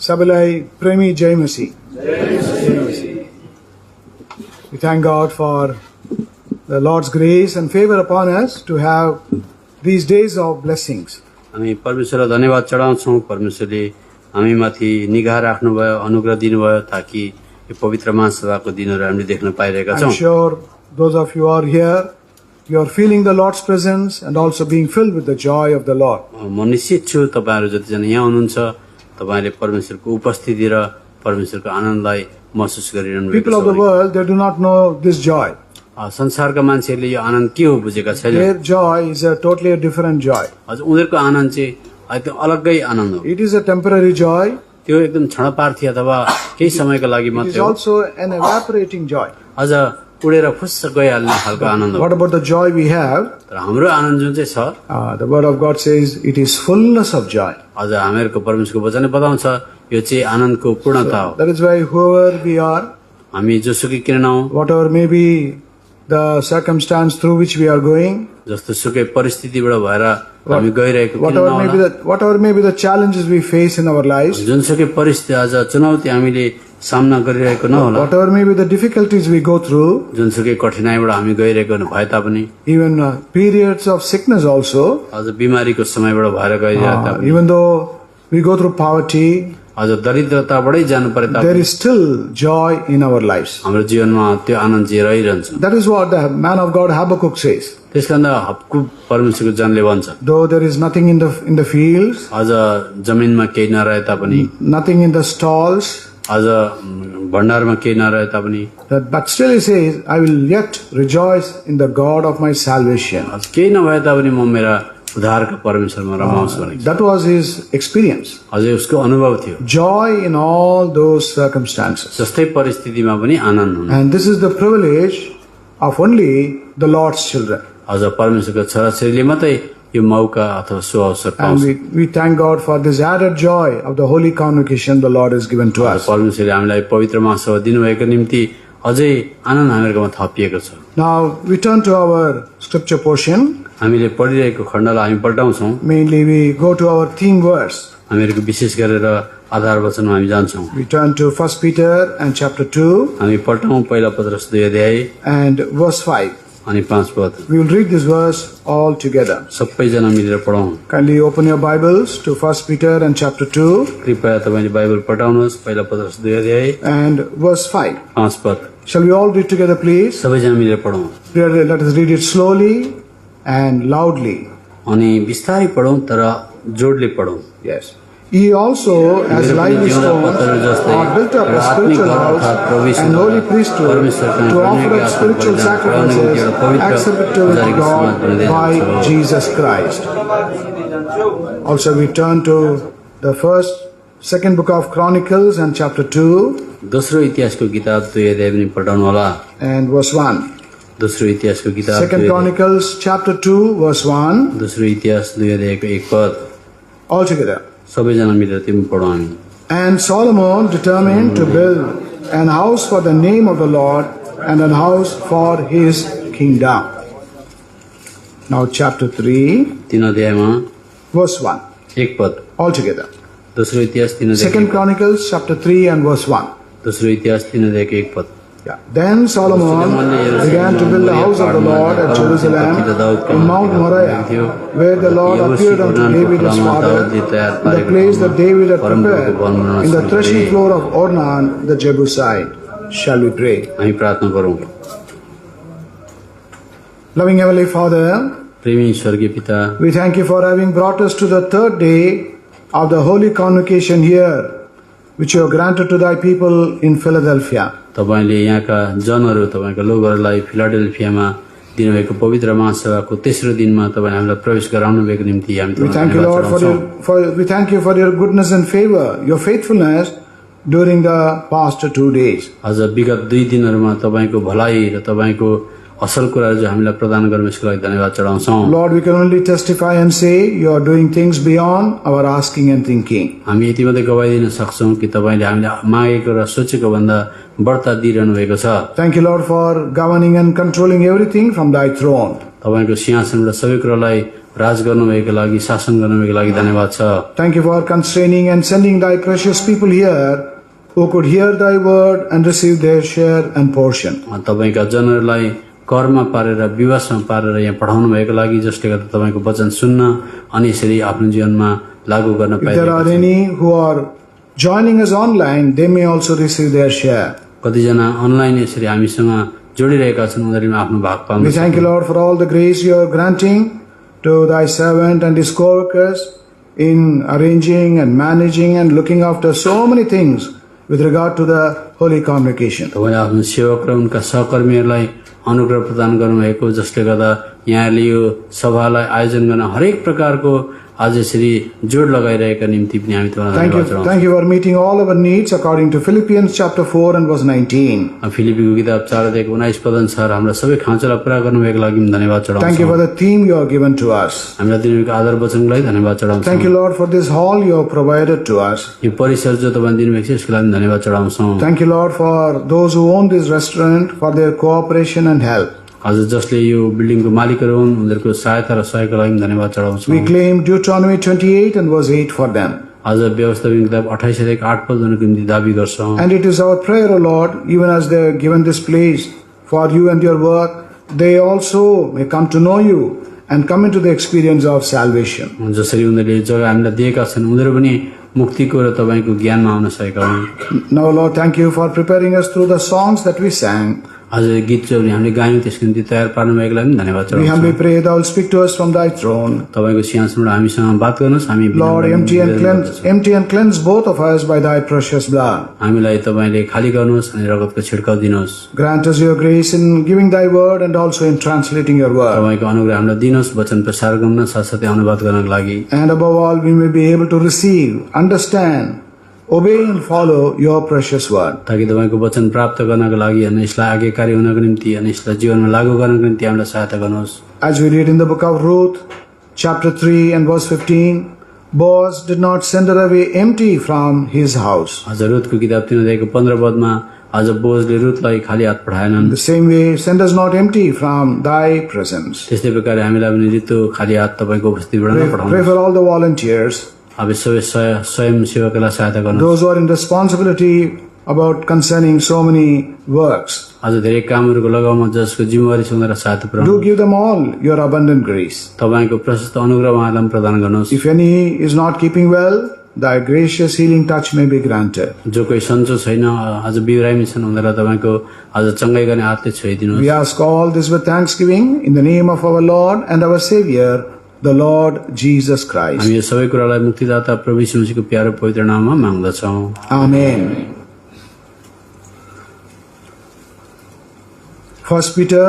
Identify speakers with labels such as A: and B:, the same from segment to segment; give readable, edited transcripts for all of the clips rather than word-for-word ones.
A: Sabalai Premi Jaimasi. We thank God for the Lord's grace and favor upon us to have these days of blessings.
B: हामी परमेश्वरलाई धन्यवाद चढाउँछौँ। परमेश्वरले हामी माथि निगाह राख्नुभयो, अनुग्रह दिनुभयो ताकि यो पवित्र महासभाको दिनहरू हामीले देख्न पाइरहेका छौँ।
A: I'm sure those of you are here, you are feeling the Lord's presence and also being filled with the joy of the Lord.
B: म निश्चित छु तपाईहरु जतिजना यहाँ हुनुहुन्छ तपाईले परमेश्वरको उपस्थिति र परमेश्वरको आनन्दलाई महसुस गरिरहनु भएको छ।
A: People of the world, they do not know this joy.
B: संसारका मान्छेहरूले यो आनन्द के हो बुझेका छैनन्।
A: Their joy is a totally different joy.
B: हजुर उनीहरुको आनन्द चाहिँ एकदम अलग्गै आनन्द हो।
A: It is a temporary joy.
B: त्यो एकदम क्षणपार्थी अथवा केही समयको लागि
A: It
B: मात्रै
A: is
B: हो।
A: also an evaporating joy.
B: अझ उडेर फुस्स गइहाल्ने खालको आनन्द हो।
A: What about the joy we have?
B: तर हाम्रो आनन्द जुन चाहिँ छ,
A: The word of God says it is fullness of joy.
B: अझ हामीहरूको परमेश्वरको वचनले बताउँछ यो चाहिँ आनन्दको पूर्णता हो।
A: That is why whoever we are,
B: हामी जोसुकै किन नहौं,
A: whatever may be the circumstance through which we are going,
B: जस्तो सुकै परिस्थितिबाट भएर हामी गइरहेको किन
A: whatever may be the challenges we face in our lives,
B: जुनसुकै परिस्थिति आज चुनौती हामीले सामना गरिरहेको नहोला,
A: whatever may be the difficulties we go through,
B: जुनसुकै कठिनाइबाट हामी गइरहेको भए तापनि,
A: even periods of sickness also,
B: अझ बिमारीको समयबाट भएर गइरहेको तापनि,
A: even though we go through poverty,
B: अझ दरिद्रताबाटै जानु परे तापनि
A: there is still joy in our lives.
B: हाम्रो जीवनमा त्यो आनन्द चाहिँ रहिरहन्छ।
A: That is what the man of God Habakkuk says.
B: त्यसकारण हक्कु परमेश्वरको जनले भन्छ,
A: Though there is nothing in the fields,
B: अझ जमिनमा केही नरहे तापनि,
A: nothing in the stalls,
B: अझ भण्डारमा केही नरहे तापनि,
A: but still he says, I will yet rejoice in the God of my salvation.
B: अझ केही नभए तापनि म मेरा उद्धारका परमेश्वरमा रमाउँछु भनेको छ।
A: That was his experience.
B: अझै उसको अनुभव थियो,
A: Joy in all those circumstances.
B: जस्तै परिस्थितिमा पनि आनन्द हुनु।
A: And this is the privilege of only the Lord's children.
B: अझ परमेश्वरको छोराछोरीले मात्रै यो मौका अथवा सो अवसर
A: And
B: पाउँछ।
A: we thank God for this added joy of the holy convocation the Lord has given to us.
B: परमेश्वरले हामीलाई पवित्र महासभा दिनुभएको निम्ति अझै आनन्द हामीहरूकोमा थपिएको छ।
A: Now we turn to our scripture portion.
B: हामीले पढिरहेको खण्डलाई हामी पल्टाउँछौँ।
A: Mainly we go to our theme verse.
B: हामीहरूको विशेष गरेर आधार वचनमा हामी जान्छौँ।
A: We turn to 1 Peter and chapter 2
B: हामी पल्टाउँ पहिला पत्रस 2 अध्याय
A: and verse 5.
B: अनि 5 पद।
A: We will read this verse all together.
B: सबैजना मिलेर पढौँ।
A: Kindly open your Bibles to 1 Peter and chapter 2
B: कृपया तपाईले बाइबल पल्टाउनुहोस् पहिला पत्रस 2 अध्याय
A: and verse 5.
B: 5 पद।
A: Shall we all read together, please?
B: सबैजना मिलेर पढौँ।
A: Let us read it slowly and loudly.
B: अनि बिस्तारै पढौँ तर जोडले पढौँ।
A: Yes. Ye also, as lively stones, are built up a spiritual house and holy priesthood to offer up spiritual sacrifices acceptable to God by Jesus Christ. Also, we turn to the second book of Chronicles and chapter 2
B: दोस्रो इतिहासको किताब 2 अध्याय पनि पढाउनु होला।
A: and verse 1.
B: दोस्रो इतिहासको किताब
A: Second Chronicles chapter 2 verse 1.
B: दोस्रो इतिहास 2 अध्यायको 1 पद।
A: All together.
B: सबैजना मिलेर त्यो पढौँ हामी।
A: And Solomon determined to build an house for the name of the Lord and an house for his kingdom. Now chapter 3
B: 3 अध्यायमा
A: verse 1.
B: 1 पद।
A: All together.
B: दोस्रो इतिहास 3 अध्याय।
A: Second Chronicles chapter 3 and verse 1.
B: दोस्रो इतिहास 3 अध्यायको 1 पद।
A: Yeah. Then Solomon began to build the house of the Lord at Jerusalem in Mount Moriah, where the Lord appeared unto David his father, in the place that David had prepared, in the threshing floor of Ornan the Jebusite. Shall we pray?
B: हामी प्रार्थना गरौँ।
A: Loving Heavenly Father,
B: प्रेमी स्वर्गीय पिता,
A: we thank you for having brought us to the third day of the holy convocation here, which you have granted to thy people in Philadelphia.
B: तपाईले यहाँका जनहरू तपाईका लोकहरूलाई फिलाडेल्फियामा दिनुभएको पवित्र महासभाको तेस्रो दिनमा तपाईले हामीलाई प्रवेश गराउनु भएको निम्ति हामी
A: We thank you, Lord, we thank you for your goodness and favor, your faithfulness during the past 2 days.
B: अझ विगत 2 दिनहरूमा तपाईको भलाइ र तपाईको असल कुराहरू जो हामीलाई प्रदान गर्नु यसको लागि धन्यवाद चढाउँछौँ।
A: Lord, we can only testify and say you are doing things beyond our asking and thinking.
B: हामी यति मात्रै गवाई दिन सक्छौँ कि तपाईले हामीले मागेको र सोचेको भन्दा बढ्ता दिइरहनु भएको छ।
A: Thank you, Lord, for governing and controlling everything from thy throne.
B: तपाईको सिंहासनबाट सबै कुरालाई राज गर्नुभएको लागि, शासन गर्नुभएको लागि धन्यवाद छ।
A: Thank you for constraining and sending thy precious people here who could hear thy word and receive their share and portion.
B: तपाईका जनहरूलाई कर्म पारेर विवासमा पारेर यहाँ पठाउनु भएको लागि, जसले गर्दा तपाईको वचन सुन्न अनि यसरी आफ्नो जीवनमा लागू गर्न
A: If there are
B: पाइरहेको छ।
A: any who are joining us online, they may also receive their share.
B: कतिजना अनलाइन यसरी हामीसँग जोडिरहेका छन्, उनीहरूले आफ्नो भाग पाउनु
A: We thank you, Lord, for all the grace you are granting to thy servant and his co-workers in arranging and managing and looking after so many things with regard to the Holy Convocation.
B: तपाईले आफ्नो सेवक र उनका सहकर्मीहरूलाई अनुग्रह प्रदान गर्नुभएको, जसले गर्दा यहाँले यो सभालाई आयोजन गर्न हरेक प्रकारको आज यसरी जोड लगाइरहेका निम्ति पनि हामी तपाईलाई धन्यवाद चढाउँछौँ।
A: Thank you for meeting all our needs according to Philippians chapter 4 and verse 19.
B: फिलिपीको किताब 4:19 पद अनुसार हाम्रा सबै खाँचोलाई पूरा गर्नुभएको लागि पनि धन्यवाद
A: Thank you
B: चढाउँछौँ।
A: for the theme you have given to us.
B: हामीलाई दिनुभएको आदर वचनको लागि धन्यवाद चढाउँछौँ।
A: Thank you, Lord, for this hall you have provided to us.
B: यो परिसर जो तपाईले दिनुभएको छ यसको लागि धन्यवाद चढाउँछौँ।
A: Thank you, Lord, for those who own this restaurant for their cooperation and help.
B: हजुर जसले यो बिल्डिङको मालिकहरू हुन् उनीहरूको सहायता र सहयोगको लागि धन्यवाद चढाउँछौँ।
A: We claim Deuteronomy 28 and verse 8 for them.
B: आज व्यवस्थापन किताब 28:8 पद उनीहरूको निम्ति दाबी गर्छौँ।
A: And it is our prayer, O Lord, even as they are given this place for you and your work, they also may come to know you and come into the experience of salvation.
B: जसरी उनीहरूले जग्गा हामीलाई दिएका छन्, उनीहरू पनि मुक्तिको र तपाईको ज्ञानमा आउन सकेका हुन्।
A: Now, Lord, thank you for preparing us through the songs that we sang.
B: आज गीत जो हामीले गायौँ त्यसको निम्ति तयार पार्नु भएको लागि धन्यवाद
A: We humbly
B: चढाउँछौँ।
A: pray thou will speak to us from thy throne.
B: तपाईको सिंहासनबाट हामीसँग बात गर्नुहोस्। हामी
A: Lord, empty and cleanse both of us by thy precious blood.
B: हामीलाई तपाईले खाली गर्नुहोस् अनि रगतको छिड्काउ दिनुहोस्।
A: Grant us your grace in giving thy word and also in translating your word.
B: तपाईको अनुग्रह हामीलाई दिनुहोस् वचन प्रसार गर्न साथसाथै अनुवाद गर्नको लागि,
A: And above all, we may be able to receive, understand, obey and follow your precious word.
B: ताकि तपाईको वचन प्राप्त गर्नको लागि अनि यसलाई आज्ञाकारी हुनको निम्ति अनि यसलाई जीवनमा लागू गर्नको निम्ति हामीलाई सहायता गर्नुहोस्।
A: As we read in the book of Ruth, chapter 3 and verse 15, Boaz did not send her away empty from his house.
B: आज रुतको किताब 3:15 पदमा आज बोजले रुतलाई खाली हात पठाएनन्।
A: The same way, send us not empty from thy presence.
B: त्यस्तै प्रकारले हामीलाई पनि ऋतु खाली हात तपाईको उपस्थितिबाट
A: Pray
B: नपठाउनुहोस्।
A: for all the volunteers,
B: अब सबै स्वयं सेवकलाई सहायता गर्नुहोस्।
A: those who are in responsibility about concerning so many works.
B: आज धेरै कामहरूको लगाउमा जसको जिम्मेवारी छ उनीहरूलाई सहायता
A: Do
B: पुर्याउनुहोस्।
A: give them all your abundant grace.
B: तपाईको प्रशस्त अनुग्रह उहाँहरूलाई पनि प्रदान गर्नुहोस्।
A: If any is not keeping well, thy gracious healing touch may be granted.
B: जो कोही सन्चो छैन, आज बिरामी छन्, उनीहरूलाई तपाईको आज चङ्गाई गर्ने हातले छोइदिनुहोस्।
A: We ask all this with thanksgiving in the name of our Lord and our Savior, the Lord Jesus Christ.
B: हामी यो सबै कुरालाई मुक्तिदाता प्रभु यीशु मसीहको प्यारो पवित्र नाममा माग्दछौँ।
A: Amen. 1 Peter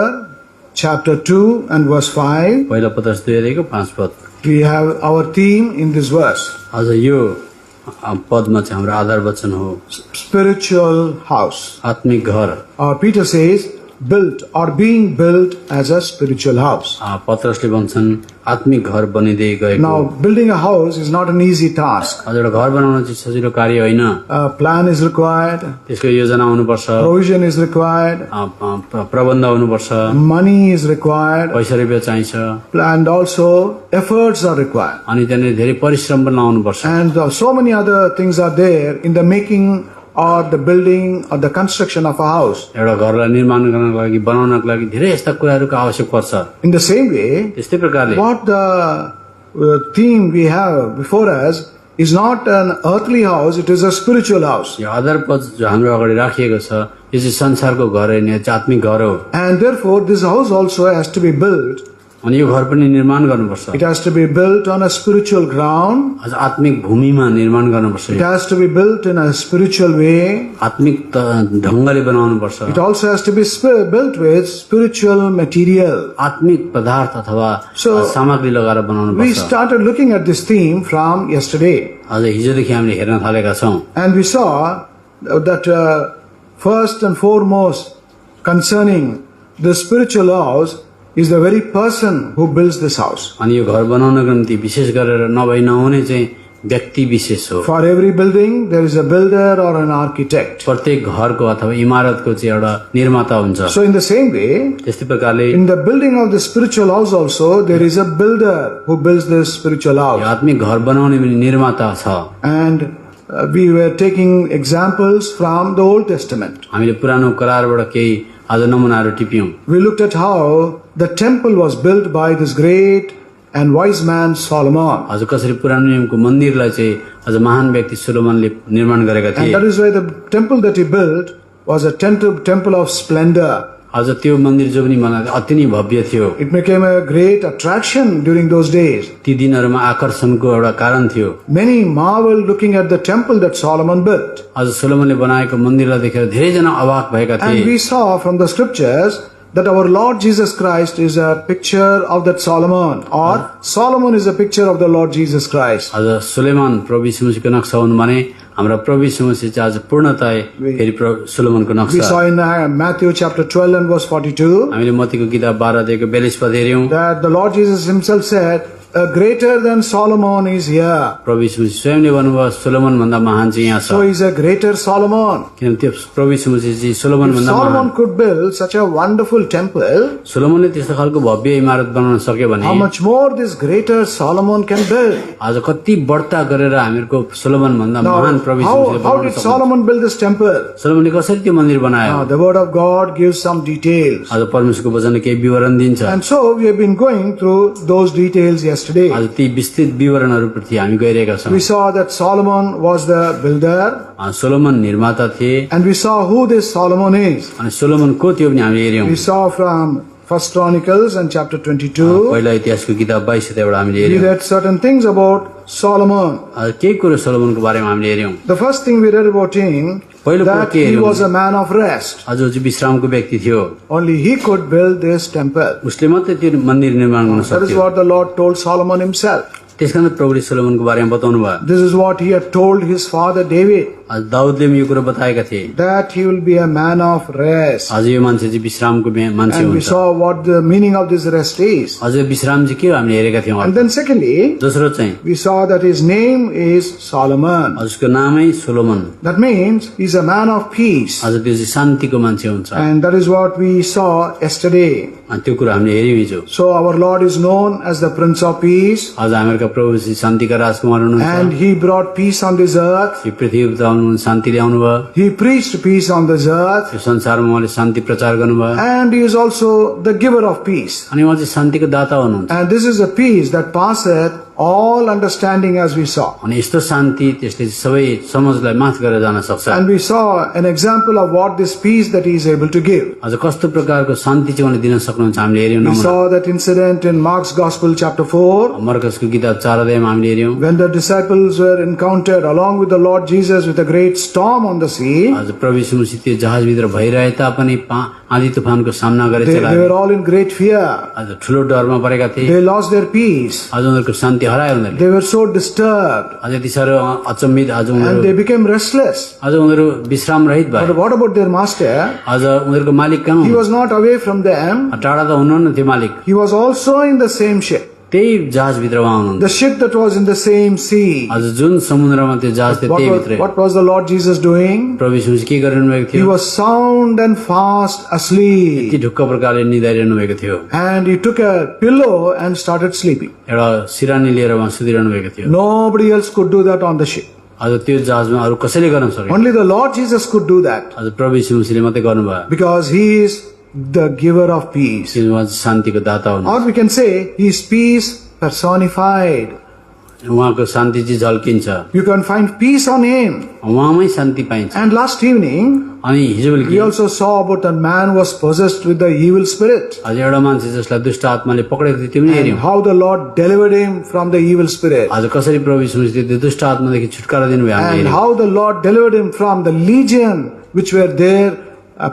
A: chapter 2 and verse 5.
B: पहिला पत्रस 2:5 पद।
A: We have our theme in this verse.
B: आज यो पदमा चाहिँ हाम्रो आधार वचन हो
A: Spiritual house.
B: आत्मिक घर।
A: Or Peter says, built or being built as a spiritual house.
B: पत्रसले भन्छन् आत्मिक घर बनिँदै गएको।
A: Now, building a house is not an easy task.
B: आज एउटा घर बनाउन चाहिँ सजिलो कार्य होइन।
A: A plan is required,
B: त्यसको योजना हुनुपर्छ,
A: provision is required,
B: प्रबन्ध हुनुपर्छ,
A: money is required,
B: पैसा रुपियाँ चाहिन्छ
A: and also efforts are required.
B: अनि त्यहाँनिर धेरै परिश्रम पनि लाउनुपर्छ।
A: And so many other things are there in the making or the building or the construction of a house.
B: एउटा घरलाई निर्माण गर्नको लागि बनाउनको लागि धेरै यस्ता कुराहरूको आवश्यक पर्छ।
A: In the same way,
B: त्यस्तै प्रकारले
A: what the theme we have before us is not an earthly house, it is a spiritual house.
B: यो आधार पद जो हाम्रो अगाडि राखिएको छ यो चाहिँ संसारको घर होइन, यो चाहिँ आत्मिक घर हो।
A: And therefore, this house also has to be built.
B: अनि यो घर पनि निर्माण गर्नुपर्छ।
A: It has to be built on a spiritual ground.
B: आज आत्मिक भूमिमा निर्माण गर्नुपर्छ।
A: It has to be built in a spiritual way.
B: आत्मिक ढङ्गले बनाउनुपर्छ।
A: It also has to be built with spiritual material.
B: आत्मिक पदार्थ अथवा
A: So,
B: सामग्री लगाएर
A: We
B: बनाउनुपर्छ।
A: started looking at this theme from yesterday.
B: आज हिजोदेखि हामीले हेर्न थालेका छौँ
A: And we saw that first and foremost concerning the spiritual house is the very person who builds this house.
B: अनि यो घर बनाउनको निम्ति विशेष गरेर नभई नहुने चाहिँ व्यक्ति विशेष हो।
A: For every building, there is a builder or an architect.
B: प्रत्येक घरको अथवा इमारतको चाहिँ एउटा निर्माता हुन्छ।
A: So in the same way,
B: त्यस्तै प्रकारले
A: in the building of the spiritual house also, there is a builder who builds this spiritual house.
B: आत्मिक घर बनाउने पनि निर्माता छ।
A: And we were taking examples from the Old Testament.
B: हामीले पुरानो करारबाट केही आज नमुनाहरू टिप्यौं।
A: We looked at how the temple was built by this great and wise man Solomon.
B: आज कसरी पुरानो नियमको मन्दिरलाई चाहिँ आज महान व्यक्ति सोलोमनले निर्माण गरेका
A: And
B: थिए।
A: that is why the temple that he built was a temple of splendor.
B: आज त्यो मन्दिर जो पनि बनाएको अति नै भव्य थियो।
A: It became a great attraction during those days.
B: ती दिनहरूमा आकर्षणको एउटा कारण थियो।
A: Many marveled looking at the temple that Solomon built.
B: आज सोलोमनले बनाएको मन्दिरलाई देखेर धेरैजना अवाक भएका
A: And
B: थिए।
A: we saw from the scriptures that our Lord Jesus Christ is a picture of that Solomon, or Solomon is a picture of the Lord Jesus Christ.
B: आज Solomon प्रभु यीशु मसीहको नक्सा हुन् भने हाम्रा प्रभु यीशु मसीह चाहिँ आज पूर्णतः फेरि सोलोमनको
A: We
B: नक्सा।
A: saw in Matthew chapter 12 and verse 42
B: हामीले मत्तीको किताब 12 देखि 42 पद हेर्यौं।
A: that the Lord Jesus himself said, a greater than Solomon is here.
B: प्रभु यीशु मसीह स्वयंले भन्नुभयो सोलोमन भन्दा महान चाहिँ यहाँ छ।
A: So he's a greater Solomon.
B: किन त्यो प्रभु यीशु मसीह चाहिँ सोलोमन
A: If
B: भन्दा महान।
A: Solomon could build such a wonderful temple,
B: सोलोमनले त्यस्तो खालको भव्य इमारत बनाउन सक्यो भने
A: how much more this greater Solomon can build.
B: आज कति बढ्ता गरेर हामीहरुको सोलोमन भन्दा महान प्रभु यीशु मसीहले
A: How
B: बनाउन
A: did
B: सक्नुहुन्छ।
A: Solomon build this temple?
B: सोलोमनले कसरी त्यो मन्दिर बनायो?
A: The word of God gives some details.
B: आज परमेश्वरको वचनले केही विवरण दिन्छ।
A: And so we have been going through those details yesterday.
B: आज ती विस्तृत विवरणहरुप्रति हामी गइरहेका छौं।
A: We saw that Solomon was the builder,
B: Solomon निर्माता थिए
A: and we saw who this Solomon is.
B: अनि सोलोमन को थियो भने हामीले हेर्यौं।
A: We saw from First Chronicles and chapter 22.
B: पहिला इतिहासको किताब 22 अध्यायबाट हामीले
A: We
B: हेर्यौं।
A: read certain things about Solomon.
B: आज केही कुरा सोलोमनको बारेमा हामीले हेर्यौं।
A: The first thing we read about him,
B: पहिलो कुरा
A: that
B: के
A: he
B: हेर्यौं?
A: was a man of rest.
B: आज जो चाहिँ विश्रामको व्यक्ति थियो,
A: Only he could build this temple.
B: उसले मात्रै त्यो मन्दिर निर्माण गर्न
A: That is
B: सक्थ्यो।
A: what the Lord told Solomon himself.
B: त्यसकारण प्रभुले सोलोमनको बारेमा बताउनु भयो।
A: This is what he had told his father David,
B: आज दाउदले पनि यो कुरा बताएका थिए।
A: that he will be a man of rest.
B: आज यो मान्छे चाहिँ विश्रामको मान्छे
A: And we
B: हुन्छ।
A: saw what the meaning of this rest is.
B: अझ विश्राम चाहिँ के हो हामीले हेरेका थियौं।
A: And then secondly,
B: दोस्रो चाहिँ
A: we saw that his name is Solomon.
B: उसको नामै Solomon.
A: That means he's a man of peace.
B: आज त्यो चाहिँ शान्तिको मान्छे हुन्छ।
A: And that is what we saw yesterday.
B: अनि त्यो कुरा हामीले हेर्यौं हिजो।
A: So our Lord is known as the Prince of Peace.
B: आज हामीहरुका प्रभु चाहिँ शान्तिका राजकुमार
A: And
B: हुनुहुन्छ।
A: he brought peace on this earth.
B: यो पृथ्वीमा आउनुहुन्छ शान्ति ल्याउनु भयो।
A: He preached peace on this earth.
B: यो संसारमा उहाँले शान्ति प्रचार गर्नुभयो।
A: And he is also the giver of peace.
B: अनि उहाँ चाहिँ शान्तिको दाता हुनुहुन्छ।
A: And this is a peace that passeth all understanding, as we saw.
B: अनि यस्तो शान्ति त्यसले सबै समझलाई माथ गरेर जान सक्छ।
A: And we saw an example of what this peace that he is able to give.
B: आज कस्तो प्रकारको शान्ति चाहिँ उहाँले दिन सक्नुहुन्छ हामीले हेर्यौं
A: We
B: नमुना।
A: saw that incident in Mark's Gospel chapter 4,
B: मरकसको किताब 4 अध्यायमा हामीले हेर्यौं।
A: when the disciples were encountered along with the Lord Jesus with a great storm on the sea.
B: आज प्रभु यीशु मसीह त्यो जहाजभित्र भइरहे तापनि आँधी तुफानको सामना गरेर
A: They
B: चलाए।
A: were all in great fear.
B: आज ठूलो डरमा परेका थिए।
A: They lost their peace.
B: आज उनीहरूको शान्ति हरायो उनीहरूले।
A: They were so disturbed.
B: आज यति साह्रो अचम्मित आज
A: And
B: उनीहरू
A: they became restless.
B: आज उनीहरू विश्राम रहित भए।
A: But what about their master?
B: आज उनीहरूको मालिक कहाँ
A: He
B: हुनुहुन्छ?
A: was not away from them.
B: टाढा त हुनुहुन्न त्यो मालिक।
A: He was also in the same ship.
B: त्यही जहाजभित्र उहाँ हुनुहुन्छ।
A: The ship that was in the same sea.
B: आज जुन समुद्रमा त्यो जहाज थियो त्यही भित्रै
A: What was the Lord Jesus doing?
B: प्रभु यीशु मसीह के गरिरहनु भएको
A: He
B: थियो?
A: was sound and fast asleep.
B: यति ढुक्क प्रकारले निदाइरहनु भएको थियो।
A: And he took a pillow and started sleeping.
B: एउटा सिरानी लिएर उहाँ सुतिरहनु भएको थियो।
A: Nobody else could do that on the ship.
B: आज त्यो जहाजमा अरू कसैले गर्न सके?
A: Only the Lord Jesus could do that.
B: आज प्रभु यीशु मसीहले मात्रै गर्नुभयो।
A: Because he is the giver of peace.
B: उहाँ शान्तिको दाता हुनुहुन्छ।
A: Or we can say he is peace personified.
B: उहाँको शान्ति चाहिँ झल्किन्छ।
A: You can find peace on him.
B: उहाँमै शान्ति पाइन्छ।
A: And last evening,
B: अनि हिजो
A: we
B: बेलुकी
A: also saw about a man who was possessed with the evil spirit.
B: आज एउटा मान्छे जसलाई दुष्ट आत्माले पक्रेको थियो त्यो पनि
A: And
B: हेर्यौं।
A: how the Lord delivered him from the evil spirit.
B: आज कसरी प्रभु यीशु मसीहले त्यो दुष्ट आत्मादेखि छुटकारा दिनुभयो हामीले
A: And
B: हेर्यौं।
A: how the Lord delivered him from the legion which were there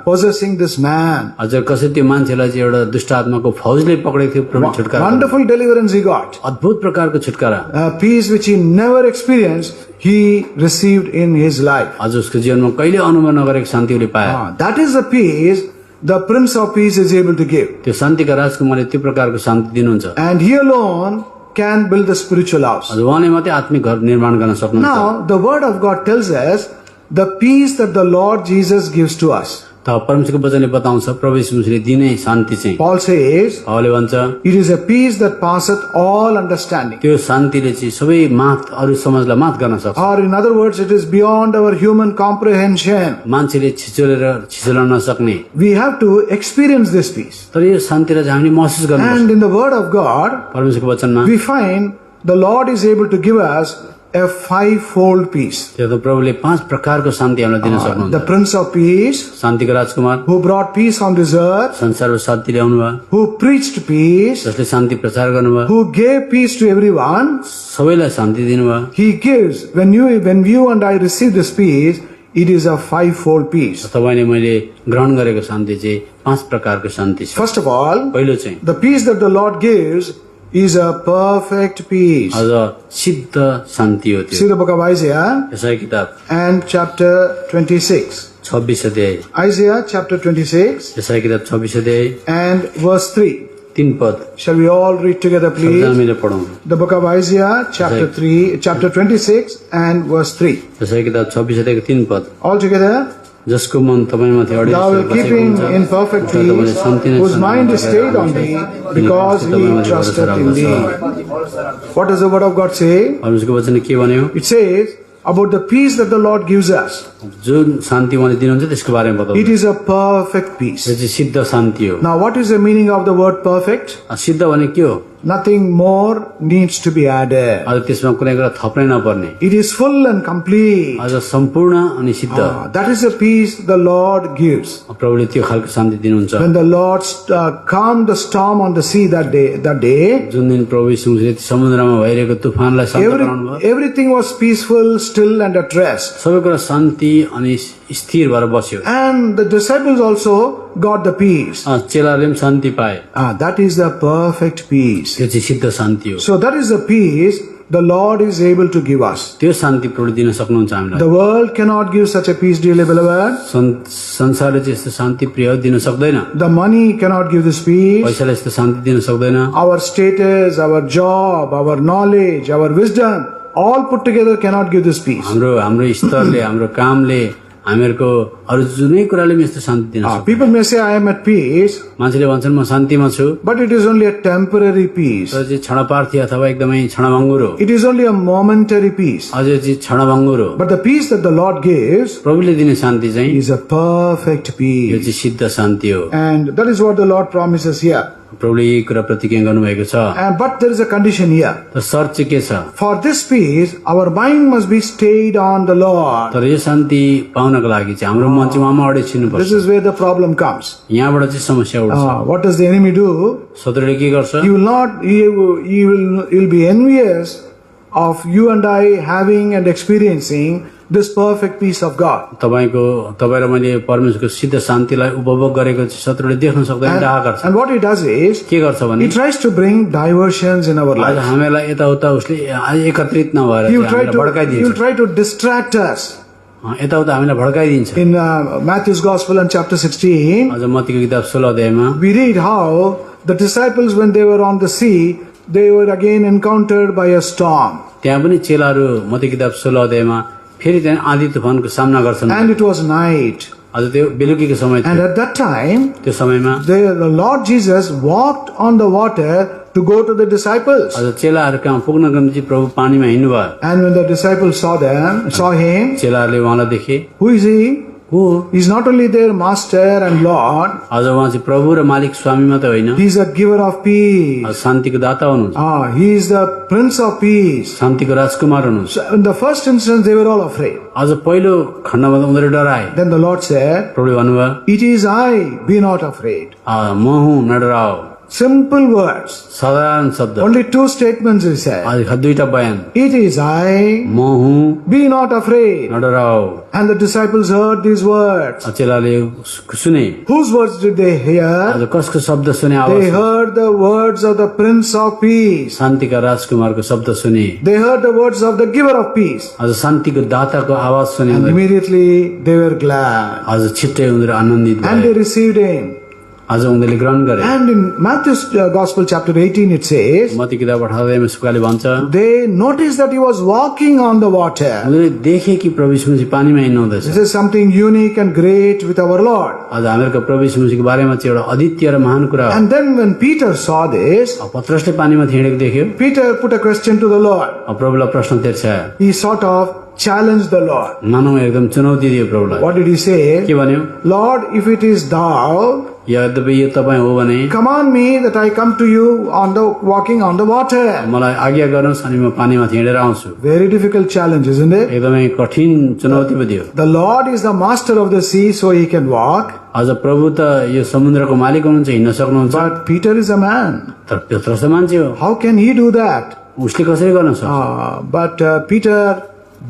A: possessing this man.
B: आज कसरी त्यो मान्छेलाई चाहिँ एउटा दुष्ट आत्माको फौजले पक्रेको थियो प्रभु छुटकारा।
A: Wonderful deliverance he got.
B: अद्भुत प्रकारको छुटकारा।
A: A peace which he never experienced, he received in his life.
B: आज उसको जीवनमा कहिले अनुभव नगरेको शान्ति उसले पायो।
A: That is the peace the Prince of Peace is able to give.
B: त्यो शान्तिका राजकुमारले त्यो प्रकारको शान्ति दिनुहुन्छ।
A: And he alone can build the spiritual house.
B: हजुर उहाँले मात्रै आत्मिक घर निर्माण गर्न सक्नुहुन्छ।
A: Now, the word of God tells us the peace that the Lord Jesus gives to us.
B: त परमेश्वरको वचनले बताउँछ प्रभु यीशु मसीहले दिने शान्ति चाहिँ
A: Paul says,
B: पावलले भन्छ
A: it is a peace that passeth all understanding.
B: त्यो शान्तिले चाहिँ सबै माथ अरू समाजलाई माथ गर्न सक्छ।
A: Or in other words, it is beyond our human comprehension.
B: मान्छेले छिचोल्न नसक्ने
A: We have to experience this peace.
B: तर यो शान्तिलाई चाहिँ हामीले महसुस गर्नुपर्छ।
A: And in the word of God,
B: परमेश्वरको वचनमा
A: we find the Lord is able to give us a fivefold peace.
B: त्यो त प्रभुले 5 प्रकारको शान्ति हामीलाई दिन सक्नुहुन्छ।
A: The Prince of Peace,
B: शान्तिको राजकुमार
A: who brought peace on this earth,
B: संसारमा शान्ति ल्याउनु भयो,
A: who preached peace,
B: जसले शान्ति प्रचार गर्नुभयो,
A: who gave peace to everyone.
B: सबैलाई शान्ति दिनुभयो।
A: He gives, when you and I receive this peace, it is a fivefold peace.
B: तपाईले मैले ग्रहण गरेको शान्ति चाहिँ 5 प्रकारको शान्ति छ।
A: First of all,
B: पहिलो चाहिँ
A: the peace that the Lord gives is a perfect peace.
B: अझ सिद्ध शान्ति हो
A: See
B: त्यो।
A: the book of Isaiah
B: यसै किताब
A: and chapter 26.
B: 26 अध्याय,
A: Isaiah chapter 26
B: यसै किताब 26 अध्याय
A: and verse 3.
B: 3 पद।
A: Shall we all read together,
B: सबजना
A: please?
B: मिलेर पढौँ।
A: The book of Isaiah chapter 26 and verse 3.
B: यसै किताब 26 अध्यायको 3 पद।
A: All together.
B: जसको मन तपाईमाथि अडिलो
A: Thou will keep him in perfect peace, whose mind is stayed on thee, because he trusteth in thee. What does the word of God say?
B: परमेश्वरको वचनले के भन्यो?
A: It says about the peace that the Lord gives us.
B: जुन शान्ति उहाँले दिनुहुन्छ त्यसको बारेमा बताउँछ।
A: It is a perfect peace.
B: यो चाहिँ सिद्ध शान्ति हो।
A: Now, what is the meaning of the word perfect?
B: सिद्ध भने के हो?
A: Nothing more needs to be added.
B: अझ त्यसमा कुनै कुरा थप्नै नपर्ने,
A: It is full and complete.
B: अझ सम्पूर्ण अनि सिद्ध।
A: That is the peace the Lord gives.
B: प्रभुले त्यो खालको शान्ति दिनुहुन्छ।
A: When the Lord calmed the storm on the sea that day,
B: जुन दिन प्रभु यीशुले समुद्रमा भइरहेको तुफानलाई शान्त गराउनु भयो,
A: everything was peaceful, still and at rest.
B: सबै कुरा शान्ति अनि स्थिर भएर बस्यो।
A: And the disciples also got the peace.
B: चेलाले पनि शान्ति पाए।
A: That is the perfect peace.
B: त्यो चाहिँ सिद्ध शान्ति हो।
A: So that is the peace the Lord is able to give us.
B: त्यो शान्ति प्रभुले दिन सक्नुहुन्छ हामीलाई।
A: The world cannot give such a peace, dearly beloved.
B: संसारले चाहिँ यस्तो शान्ति प्रिय दिन सक्दैन।
A: The money cannot give this peace.
B: पैसाले यस्तो शान्ति दिन सक्दैन।
A: Our status, our job, our knowledge, our wisdom, all put together cannot give this peace.
B: हाम्रो स्तरले, हाम्रो कामले, हामीहरूको अरू जुनै कुराले पनि यस्तो शान्ति दिन सक्दैन।
A: People may say, I am at peace,
B: मान्छेले भन्छन् म शान्तिमा छु,
A: but it is only a temporary peace.
B: तर चाहिँ क्षणपार्थी अथवा एकदमै क्षणभङ्गुर हो।
A: It is only a momentary peace.
B: अझै चाहिँ क्षणभङ्गुर हो।
A: But the peace that the Lord gives
B: प्रभुले दिने शान्ति चाहिँ
A: is a perfect
B: yo
A: peace.
B: चाहिँ सिद्ध शान्ति हो।
A: And that is what the Lord promises here.
B: प्रभुले यही कुरा प्रतिज्ञा गर्नुभएको छ।
A: But there is a condition here.
B: तर शर्त चाहिँ के छ?
A: For this peace, our mind must be stayed on the Lord.
B: तर यो शान्ति पाउनको लागि चाहिँ हाम्रो मन चाहिँ उहाँमा अडिछिनु
A: This
B: पर्छ।
A: is where the problem comes.
B: यहाँबाट चाहिँ समस्या उठ्छ।
A: What does the enemy do?
B: शत्रुले के गर्छ?
A: He will be envious of you and I having and experiencing this perfect peace of God.
B: तपाईँ र मैले परमेश्वरको सिद्ध शान्तिलाई उपभोग गरेको चाहिँ शत्रुले देख्न सक्दैन, डाहा गर्छ।
A: And what he does is,
B: के गर्छ भने
A: he tries to bring diversions in our
B: आज
A: life.
B: हामीलाई यताउता उसले एकत्रित नभएर
A: He
B: चाहिँ
A: will
B: हामीलाई भड्काइदिन्छ।
A: try to distract us.
B: यताउता हामीलाई भड्काइदिन्छ।
A: In Matthew's Gospel and chapter 16,
B: अझ मत्तीको किताब 16 अध्यायमा
A: we read how the disciples, when they were on the sea, they were again encountered by a storm.
B: त्यहाँ पनि चेलाहरू मत्ती किताब 16 अध्यायमा फेरि त्यहाँ आँधी तुफानको सामना गर्छन्।
A: And it was night.
B: अझ त्यो बेलुकीको समय
A: And
B: थियो।
A: at that time,
B: त्यो समयमा
A: the Lord Jesus walked on the water to go to the disciples.
B: अझ चेलाहरू कहाँ पुग्नको निम्ति प्रभु पानीमा हिँड्नु भयो।
A: And when the disciples saw him,
B: चेलाहरूले उहाँलाई देखे,
A: who is he?
B: हो
A: He's not only their master and Lord,
B: अझ उहाँ चाहिँ प्रभु र मालिक स्वामी मात्रै होइन,
A: he's a giver of peace.
B: शान्तिको दाता हुनुहुन्छ,
A: He is the Prince of Peace.
B: शान्तिको राजकुमार हुनुहुन्छ।
A: So in the first instance, they were all afraid.
B: अझ पहिलो खण्डमा त उनीहरू डराए।
A: Then the Lord said,
B: प्रभुले भन्नुभयो,
A: it is I, be not afraid.
B: म हुँ, नडराओ।
A: Simple words.
B: साधारण शब्द,
A: Only two statements he said.
B: दुईटा बयान,
A: It is I,
B: म हुँ,
A: be not afraid.
B: नडराओ।
A: And the disciples heard these words.
B: चेलाले सुने,
A: Whose words did they hear?
B: आज कसको शब्द सुने?
A: They
B: आवाज,
A: heard the words of the Prince of Peace.
B: शान्तिका राजकुमारको शब्द सुने,
A: They heard the words of the giver of peace.
B: आज शान्तिको दाताको आवाज सुने।
A: And immediately they were glad.
B: आज छिट्टै उनीहरू आनन्दित
A: And they
B: भए,
A: received him.
B: आज उनीहरूले ग्रहण गरे।
A: And in Matthew's Gospel chapter 18 it says,
B: मत्ती किताब 18 सुकाले भन्छ,
A: they noticed that he was walking on the water.
B: उनीहरूले देखे कि प्रभु यीशु मसीह पानीमा हिँड्नु हुँदैछ।
A: This is something unique and great with our Lord.
B: आज हामीहरूको प्रभु यीशु मसीहको बारेमा चाहिँ एउटा अद्वितीय र महान कुरा हो।
A: And then when Peter saw this,
B: पत्रसले पानीमा हिँडेको देख्यो,
A: Peter put a question to the Lord.
B: प्रभुलाई प्रश्न तेर्स्यायो,
A: He sort of challenged the Lord.
B: मानव एकदम चुनौती दियो प्रभुलाई।
A: What did he say?
B: के भन्यो?
A: Lord, if it is thou,
B: यद्यपि यो तपाईँ हो भने
A: command me that I come to you on the walking on the water.
B: मलाई आज्ञा गर्नुहोस् अनि म पानीमा हिँडेर आउँछु।
A: Very difficult challenge, isn't it?
B: एकदमै कठिन चुनौती पो दियो।
A: The Lord is the master of the sea, so he can walk.
B: आज प्रभु त यो समुद्रको मालिक हुनुहुन्छ, हिँड्न सक्नुहुन्छ।
A: But Peter is a man.
B: तर पेत्रस त मान्छे हो,
A: How can he do that?
B: उसले कसरी गर्न सक्छ?
A: But Peter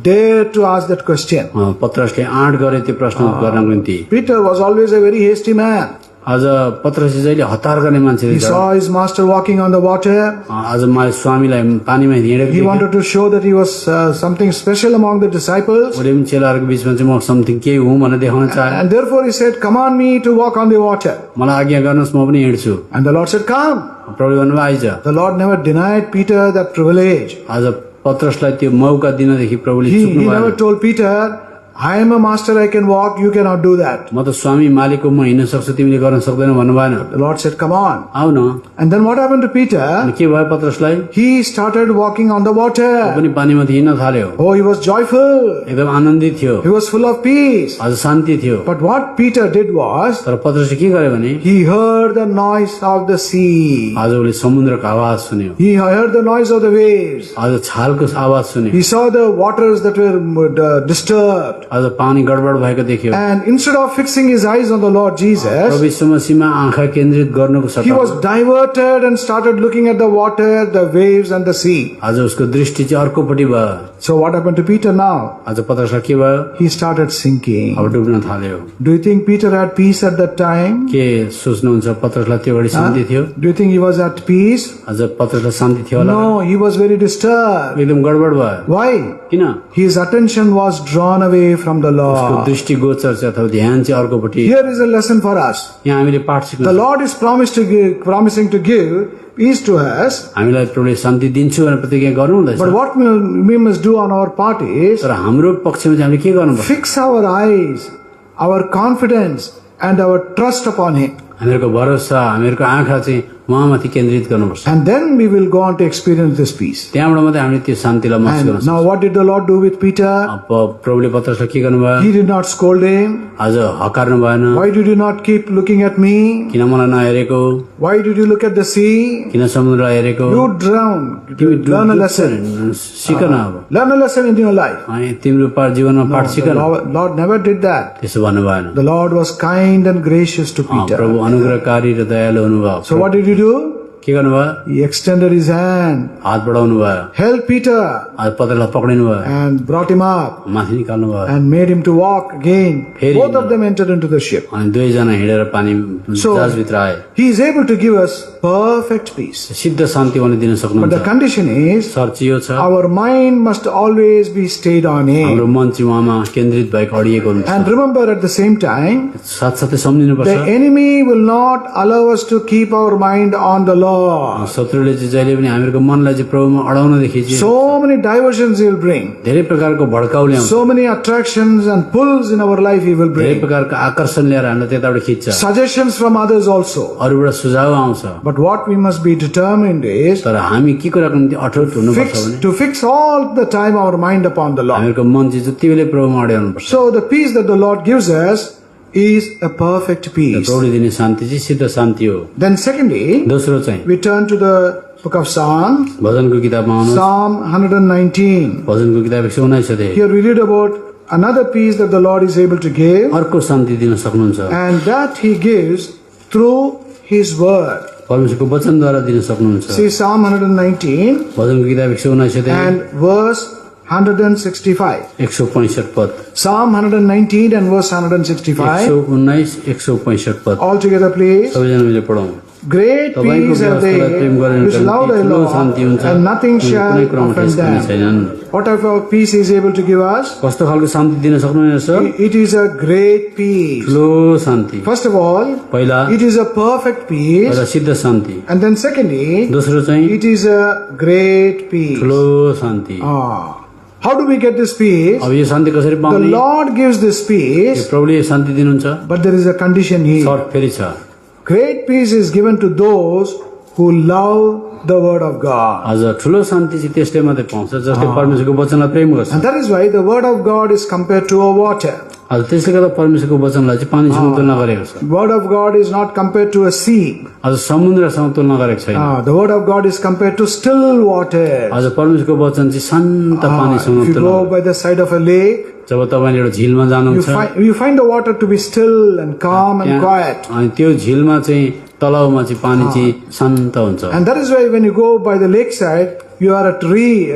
A: dared to ask that question.
B: पत्रसले आँट गरे त्यो प्रश्न गर्नको निम्ति।
A: Peter was always a very hasty man.
B: आज पत्रसले जहिले हतार गर्ने मान्छे
A: He
B: रहेछ।
A: saw his master walking on the water.
B: आज मैले स्वामीलाई पानीमा हिँडेको
A: He
B: देखेँ।
A: wanted to show that he was something special among the disciples.
B: उसले पनि चेलाहरूको बिचमा चाहिँ म समथिङ केही हुँ भनेर देखाउन चाहे।
A: And therefore he said, command me to walk on the water.
B: मलाई आज्ञा गर्नुहोस्, म पनि हिँड्छु।
A: And the Lord said, come.
B: प्रभु भन्नुभयो eyes.
A: The Lord never denied Peter that privilege.
B: आज पत्रसलाई त्यो मौका दिनदेखि प्रभुले चुक्नु
A: He never
B: भयो।
A: told Peter, I am a master, I can walk, you cannot do that.
B: म त स्वामी मालिक हो, म हिँड्न सक्छु, तिमीले गर्न सक्दैनौ भन्नु भएन।
A: The Lord said, come on.
B: आऊ न।
A: And then what happened to Peter?
B: अनि के भयो पत्रसलाई?
A: He started walking on the water.
B: पनि पानीमा हिँड्न थाल्यो।
A: Oh, he was joyful.
B: एकदम आनन्दित थियो,
A: He was full of peace.
B: आज शान्ति थियो।
A: But what Peter did was,
B: तर पत्रसले के गर्यो भने
A: he heard the noise of the sea.
B: आज उसले समुद्रको आवाज सुन्यो,
A: He heard the noise of the waves.
B: आज छालको आवाज सुन्यो,
A: He saw the waters that were disturbed.
B: आज पानी गडबड भएको देख्यो।
A: And instead of fixing his eyes on the Lord Jesus,
B: प्रभु यीशु मसीहमा आँखा केन्द्रित गर्नुको
A: he was
B: सट्टा
A: diverted and started looking at the water, the waves and the sea.
B: आज उसको दृष्टि चाहिँ अर्कोपट्टि भयो।
A: So what happened to Peter now?
B: आज पत्रसलाई के भयो?
A: He started sinking.
B: अब डुब्न थाल्यो।
A: Do you think Peter had peace at that time?
B: के सोच्नुहुन्छ पत्रसलाई त्यो घडी शान्ति थियो?
A: Do you think he was at peace?
B: आज पत्रसलाई शान्ति थियो होला?
A: No, he was very disturbed.
B: एकदम गडबड भयो।
A: Why?
B: किन?
A: His attention was drawn away from the
B: उसको
A: Lord.
B: दृष्टि गोचर चाहिँ अथवा ध्यान चाहिँ अर्कोपट्टि।
A: Here is a lesson for us.
B: यहाँ हामीले पाठ सिक्नु
A: The Lord is promising to give peace to us.
B: हामीलाई प्रभुले शान्ति दिन्छु भनेर प्रतिज्ञा गर्नु हुँदैछ।
A: But what we must do on our part is
B: तर हाम्रो पक्षमा चाहिँ हामीले के गर्नुपर्छ?
A: fix our eyes, our confidence and our trust upon Him.
B: हामीहरूको भरोसा, हामीहरूको आँखा चाहिँ उहाँमाथि केन्द्रित गर्नुपर्छ।
A: And then we will go on to experience this peace.
B: त्यहाँबाट मात्रै हामीले त्यो शान्तिलाई महसुस गर्न
A: And now what did the Lord do with Peter?
B: सक्छौँ। प्रभुले पत्रसलाई के गर्नुभयो?
A: He did not scold him.
B: आज हकार्नु भएन।
A: Why did you not keep looking at me?
B: किन मलाई नहेरेको?
A: Why did you look at the sea?
B: किन समुद्र हेरेको?
A: You drowned.
B: तिमी
A: Learn a lesson.
B: सिक न अब।
A: Learn a lesson in your life.
B: अनि तिम्रो जीवनमा पाठ सिक
A: The
B: न।
A: Lord never did that.
B: त्यसो भन्नु भएन।
A: The Lord was kind and gracious to Peter.
B: प्रभु अनुग्रहकारी र दयालु हुनुभयो।
A: So what did he do?
B: के गर्नुभयो?
A: He extended his hand,
B: हात बढाउनु भयो।
A: helped Peter
B: आज पत्रलाई पक्रिनु भयो,
A: and brought him up
B: माथि निकाल्नु भयो।
A: and made him to walk again.
B: Very
A: Both of
B: good.
A: them entered into the ship.
B: अनि दुवैजना हिँडेर पानी
A: So-
B: जहाजभित्र आए।
A: He is able to give us perfect peace.
B: सिद्ध शान्ति उहाँले दिन
A: But the
B: सक्नुहुन्छ।
A: condition is
B: शर्त चाहिँ यो छ,
A: our mind must always be stayed on
B: हाम्रो
A: Him.
B: मन चाहिँ उहाँमा केन्द्रित भएको अडिएको हुन्छ।
A: And remember at the same time,
B: साथसाथै सम्झिनुपर्छ,
A: the enemy will not allow us to keep our mind on the Lord.
B: शत्रुले चाहिँ जहिले पनि हामीहरूको मनलाई चाहिँ प्रभुमा अडाउनदेखि चाहिँ
A: So many diversions He will bring.
B: धेरै प्रकारको भड्काउ ल्याउँछ,
A: So many attractions and pulls in our life He will
B: धेरै
A: bring.
B: प्रकारको आकर्षण ल्याएर हामीलाई त्यताबाट खिच्छ,
A: Suggestions from others also.
B: अरूबाट सुझाव आउँछ।
A: But what we must be determined is
B: तर हामी के कुराको निम्ति अठोट हुनुपर्छ भने
A: to fix all the time our mind upon the Lord.
B: हामीहरूको मन चाहिँ जति बेलै प्रभुमा अड्याउनुपर्छ।
A: So the peace that the Lord gives us is a perfect peace.
B: प्रभुले दिने शान्ति चाहिँ सिद्ध शान्ति हो।
A: Then secondly,
B: दोस्रो चाहिँ
A: we turn to the book of Psalms,
B: भजनको किताबमा आउनु,
A: Psalm 119.
B: भजनको किताब 119 अध्याय।
A: Here we read about another peace that the Lord is able to give,
B: अर्को शान्ति दिन सक्नुहुन्छ,
A: and that He gives through His word.
B: परमेश्वरको वचनद्वारा दिन सक्नुहुन्छ।
A: See Psalm 119
B: भजनको किताब 119 अध्याय
A: and verse 165.
B: 165 पद,
A: Psalm 119 and verse 165.
B: 119 165 पद।
A: All together, please.
B: सबैजना मिलेर पढौँ।
A: Great
B: तपाईँको
A: peace are they
B: व्यवस्थालाई प्रेम गरेर
A: which love the
B: ठुलो शान्ति
A: Lord,
B: हुन्छ
A: and nothing shall
B: कुनै कुरामा
A: offend
B: ठेस पनि
A: them.
B: छैनन्।
A: What type of peace is able to give us?
B: कस्तो खालको शान्ति दिन सक्नुहुनेछ?
A: It is a great peace.
B: ठुलो शान्ति।
A: First of all,
B: पहिला
A: it is a perfect peace.
B: पहिला सिद्ध शान्ति,
A: And then secondly,
B: दोस्रो चाहिँ
A: it is a great peace.
B: ठुलो शान्ति।
A: How do we get this peace?
B: अब यो शान्ति कसरी
A: The
B: पाउने?
A: Lord gives this peace,
B: प्रभुले यो शान्ति दिनुहुन्छ,
A: but there is a condition here.
B: शर्त फेरि छ।
A: Great peace is given to those who love the word of God.
B: आज ठुलो शान्ति चाहिँ त्यसले मात्रै पाउँछ जसले परमेश्वरको वचनलाई प्रेम गर्छ।
A: And that is why the word of God is compared to a water.
B: आज त्यसले गर्दा परमेश्वरको वचनलाई चाहिँ पानीसँग तुलना गरेको छ।
A: Word of God is not compared to a sea.
B: आज समुद्रसँग तुलना गरेको छैन।
A: The word of God is compared to still water.
B: आज परमेश्वरको वचन चाहिँ शान्त पानीसँग
A: If you
B: तुलना।
A: go by the side of a lake,
B: जब तपाईले एउटा झिलमा जानुहुन्छ,
A: you find the water to be still and calm and quiet.
B: अनि त्यो झिलमा चाहिँ तलाउमा चाहिँ पानी चाहिँ शान्त हुन्छ।
A: And that is why when you go by the lakeside, you are at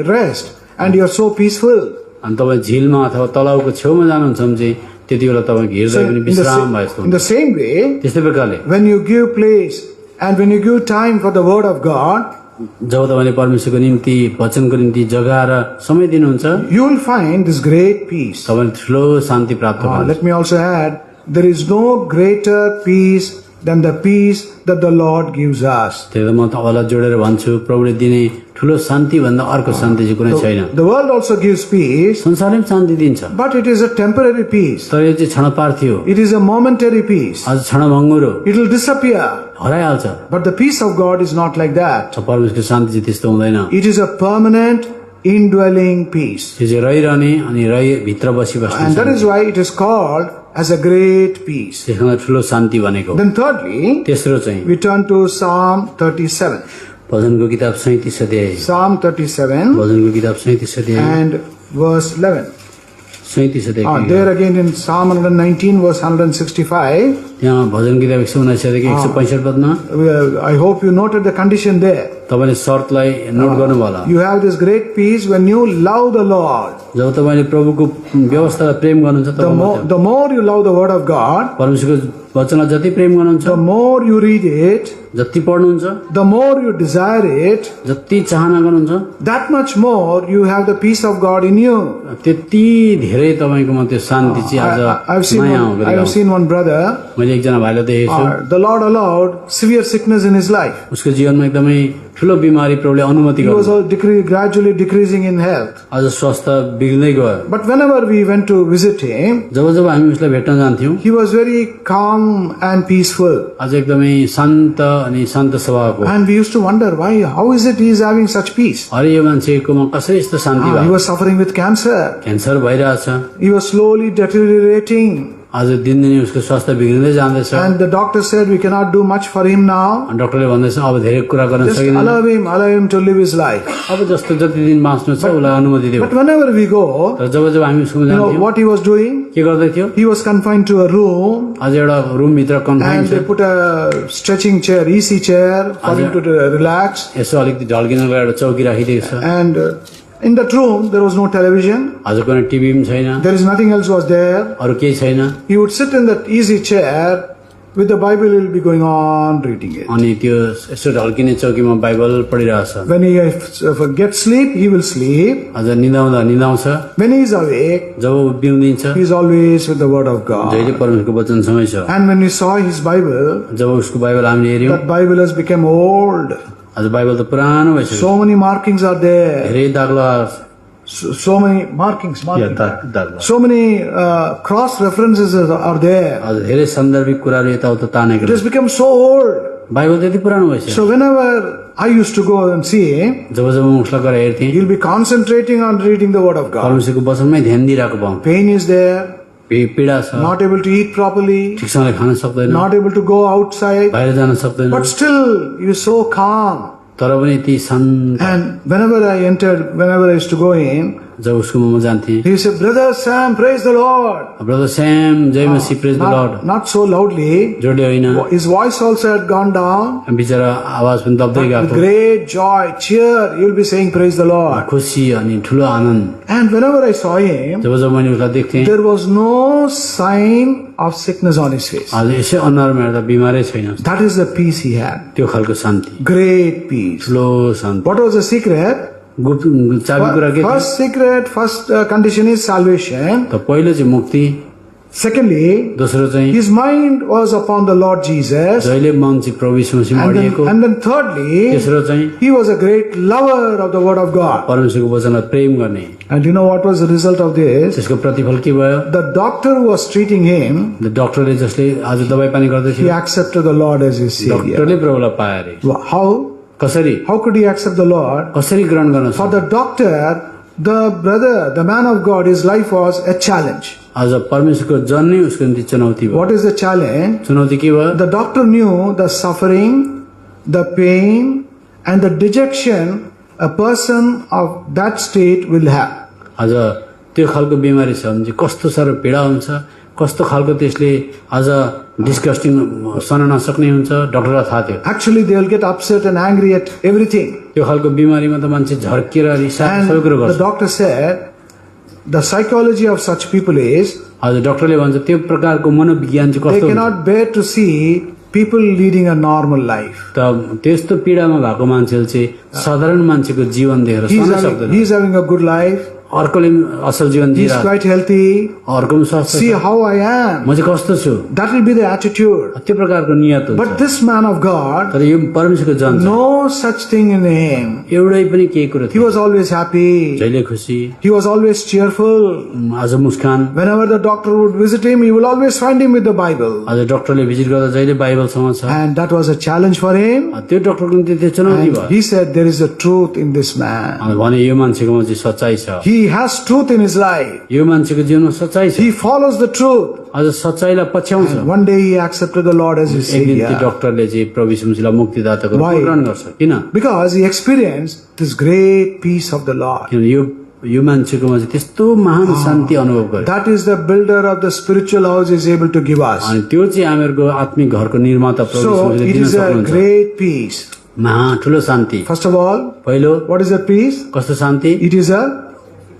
A: rest and you are so peaceful.
B: अनि तपाईँ झिलमा अथवा तलाउको छेउमा जानुहुन्छ भने चाहिँ त्यति बेला तपाईँको हृदय पनि विश्राम भए जस्तो
A: In the
B: हुन्छ।
A: same way,
B: त्यस्तै प्रकारले
A: when you give place and when you give time for the word of God,
B: जब तपाईँले परमेश्वरको निम्ति वचनको निम्ति जग्गा र समय दिनुहुन्छ,
A: you will find this great peace.
B: तपाईँले ठुलो शान्ति प्राप्त गर्नुहुन्छ।
A: Let me also add, there is no greater peace than the peace that the Lord gives us.
B: त्यही त म तपाईँलाई जोडेर भन्छु, प्रभुले दिने ठुलो शान्ति भन्दा अर्को शान्ति चाहिँ कुनै छैन।
A: The world also gives peace,
B: संसारले पनि शान्ति दिन्छ,
A: but it is a temporary peace.
B: तर यो चाहिँ क्षणपार्थी हो,
A: It is a momentary peace.
B: आज क्षणभङ्गुर हो,
A: It will disappear.
B: हराइहाल्छ।
A: But the peace of God is not like that.
B: परमेश्वरको शान्ति चाहिँ त्यस्तो हुँदैन।
A: It is a permanent, indwelling peace.
B: त्यो चाहिँ रहिरहने अनि भित्र बसिबस्ने
A: And that is why it is called as a great peace.
B: त्यसमा ठुलो शान्ति भनेको।
A: Then thirdly,
B: तेस्रो चाहिँ
A: we turn to Psalm 37.
B: भजनको किताब 37 अध्याय,
A: Psalm 37
B: भजनको किताब 37 अध्याय,
A: and verse 11.
B: 37 अध्याय।
A: There again in Psalm 119 verse 165,
B: त्यहाँ भजन किताब 179 अध्यायको 165 Padma
A: I hope you noted the condition there.
B: तपाईले शर्तलाई नोट गर्नुभयो होला।
A: You have this great peace when you love the Lord.
B: जब तपाईले प्रभुको व्यवस्थालाई प्रेम गर्नुहुन्छ तब
A: The more you love the word of God,
B: परमेश्वरको वचनलाई जति प्रेम गर्नुहुन्छ,
A: the more you read it,
B: जति पढ्नुहुन्छ,
A: the more you desire it,
B: जति चाहना गर्नुहुन्छ,
A: that much more you have the peace of God in you.
B: त्यति धेरै तपाईकोमा त्यो शान्ति चाहिँ आज नयाँ हो।
A: I have seen one brother,
B: मैले एकजना भाइलाई देखेको छु,
A: the Lord allowed severe sickness in his life.
B: उसको जीवनमा एकदमै ठुलो बिमारी प्रभुले अनुमति
A: He was
B: गर्नु,
A: gradually decreasing in health.
B: आज स्वास्थ्य बिग्दै गयो।
A: But whenever we went to visit him,
B: जब जब हामी उसलाई भेट्न जान्थ्यौं,
A: he was very calm and peaceful.
B: आज एकदमै शान्त अनि शान्त स्वभावको।
A: And we used to wonder why, how is it he is having such peace?
B: अरे यो मान्छेकोमा कसरी यस्तो शान्ति
A: He
B: भयो?
A: was suffering with cancer.
B: Cancer भइरहेछ,
A: He was slowly deteriorating.
B: आज दिनदिनै उसको स्वास्थ्य बिग्रिँदै जाँदैछ।
A: And the doctor said, we cannot do much for him now.
B: अनि डाक्टरले भन्दैछ अब धेरै कुरा गर्न
A: Just
B: सकिँदैन,
A: allow him to live his life.
B: अब जस्तो जति दिन बाँच्नु छ उसलाई अनुमति दियो।
A: But whenever we go,
B: तर जब जब हामी उसको
A: you know
B: जान्थ्यौं,
A: what he was doing?
B: के गर्दै थियो?
A: He was confined to a room
B: आज एउटा रुम भित्र कन्फाइन
A: and
B: छ,
A: they put a stretching chair, easy chair for him to relax.
B: यसो अलिकति ढल्किनको एउटा चौकी राखिदिएको छ।
A: And in that room, there was no television.
B: आज कुनै टिभी पनि छैन,
A: There is nothing else was there.
B: अरू केही छैन।
A: He would sit in that easy chair with the Bible. He will be going on reading it.
B: अनि त्यो यसो ढल्किने चौकीमा Bible पढिरहेछ।
A: When he gets sleep, he will sleep.
B: आज निदाउँदा निदाउँछ,
A: When he is awake,
B: जब ऊ बिउदिन्छ
A: he is always with the Word of God.
B: जहिले परमेश्वरको वचनसँगै छ।
A: And when we saw his Bible,
B: जब उसको बाइबल हामीले हेऱ्यौं,
A: that Bible has become old.
B: आज बाइबल त पुरानो भइसक्यो,
A: So many markings are there.
B: धेरै दागला,
A: So many markings.
B: दागला,
A: So many cross references are there.
B: आज धेरै सन्दर्भिक कुराहरू यताउता तानेको
A: It has become so old.
B: Bible त्यति पुरानो भइसक्यो।
A: So whenever I used to go and see him,
B: जब जब म उसलाई गएर हेर्थेँ,
A: he'll be concentrating on reading the Word of God.
B: परमेश्वरको वचनमै ध्यान दिइरहेको पाऊँ।
A: Pain is there,
B: पीडा छ,
A: not able to eat properly,
B: ठिकसँगले Khan सक्दैन,
A: not able to go outside,
B: बाहिर जान सक्दैन,
A: but still he was so calm.
B: तर पनि यति शान्त।
A: And whenever I used to go in,
B: जब उसको म जान्थेँ,
A: he said, Brother Sam, praise the Lord.
B: Brother Sam जय मसीह, praise the Lord,
A: Not so loudly.
B: जोडले होइन,
A: His voice also had gone down.
B: बिचरा आवाज पनि दब्दै
A: With
B: गएको,
A: great joy, cheer, you'll be saying praise the Lord.
B: खुसी अनि ठुलो आनन्द।
A: And whenever I saw him,
B: जब जब मैले उसलाई देख्थेँ,
A: there was no sign of sickness on his face.
B: आज यसै अनुहारमा हेर्दा बिमारै छैन,
A: That is the peace he had.
B: त्यो खालको शान्ति,
A: Great peace.
B: ठुलो शान्ति।
A: What was the secret?
B: गुप्त चाबी कुरा के थियो?
A: First secret, first condition is salvation.
B: त पहिलो चाहिँ मुक्ति,
A: Secondly,
B: दोस्रो चाहिँ
A: his mind was upon the Lord Jesus.
B: जहिले मन चाहिँ प्रभु यीशु मसीहमा अडिएको,
A: And then thirdly,
B: तेस्रो चाहिँ
A: he was a great lover of the Word of God.
B: परमेश्वरको वचनलाई प्रेम गर्ने।
A: And you know what was the result of this?
B: त्यसको प्रतिफल के भयो?
A: The doctor who was treating him,
B: डाक्टरले जसले आज दबाई पानी गर्दै
A: he
B: थियो,
A: accepted the Lord as his Savior.
B: डाक्टरले प्रभुलाई पाए अरे।
A: How?
B: कसरी
A: How could he accept the Lord?
B: कसरी ग्रहण गर्न
A: For
B: सक्छ?
A: the doctor, the brother, the man of God, his life was a challenge.
B: आज परमेश्वरको जन नै उसको निम्ति चुनौती भयो।
A: What is the challenge?
B: चुनौती के भयो?
A: The doctor knew the suffering, the pain, and the dejection a person of that state will have.
B: आज त्यो खालको बिमारी छ भने चाहिँ कस्तो साह्रो पीडा हुन्छ, कस्तो खालको त्यसले आज डिस्कस्टिङ सहन नसक्ने हुन्छ, डाक्टरलाई थाहा थियो।
A: Actually, they will get upset and angry at everything.
B: त्यो खालको बिमारीमा त मान्छे झर्केर रिसाएर
A: And
B: सबै कुरो
A: the
B: गर्छ।
A: doctor said, the psychology of such people is
B: आज डाक्टरले भन्छ त्यो प्रकारको मनोविज्ञान चाहिँ
A: they
B: कस्तो हुन्छ?
A: cannot bear to see people leading a normal life.
B: त त्यस्तो पीडामा भएको मान्छेले चाहिँ साधारण मान्छेको जीवन देखेर सहन सक्दैन।
A: He's having a good life.
B: अर्कोले असल जीवन
A: He's
B: दिइरहेको,
A: quite healthy.
B: अर्को पनि स्वास्थ्य
A: See
B: छ,
A: how I am.
B: म चाहिँ कस्तो छु,
A: That will be the attitude.
B: त्यो प्रकारको नियत हुन्छ।
A: But this man of God,
B: तर यो परमेश्वरको जन छ,
A: no such thing in him.
B: एउटै पनि केही कुरो
A: He
B: थियो,
A: was always happy.
B: जहिले खुसी,
A: He was always cheerful.
B: आज मुस्कान।
A: Whenever the doctor would visit him, he will always find him with the Bible.
B: आज डाक्टरले भिजिट गर्दा जहिले बाइबलसँग छ,
A: And that was a challenge for him.
B: त्यो डाक्टरको निम्ति त्यो चुनौती
A: And
B: भयो।
A: he said, there is a truth in this man.
B: भने यो मान्छेकोमा चाहिँ सच्चाइ छ,
A: He has truth in his life.
B: यो मान्छेको जीवनमा सच्चाइ छ,
A: He follows the truth.
B: आज सच्चाइलाई पछ्याउँछ।
A: One day he accepted the Lord as his
B: एक दिन त्यो
A: Savior.
B: डाक्टरले चाहिँ प्रभु यीशु मसीहलाई मुक्तिदाताको रूपमा
A: Why?
B: ग्रहण गर्छ। किन?
A: Because he experienced this great peace of the Lord.
B: किनभने यो मान्छेकोमा चाहिँ त्यस्तो महान शान्ति अनुभव गर्यो।
A: That is the builder of the spiritual house is able to give us.
B: अनि त्यो चाहिँ हामीहरूको आत्मिक घरको निर्माता प्रभु
A: So
B: यीशु मसीहले
A: it
B: दिन
A: is a
B: सक्नुहुन्छ।
A: great peace.
B: महा ठुलो शान्ति।
A: First of all,
B: पहिलो
A: what is that peace?
B: कस्तो शान्ति?
A: It is a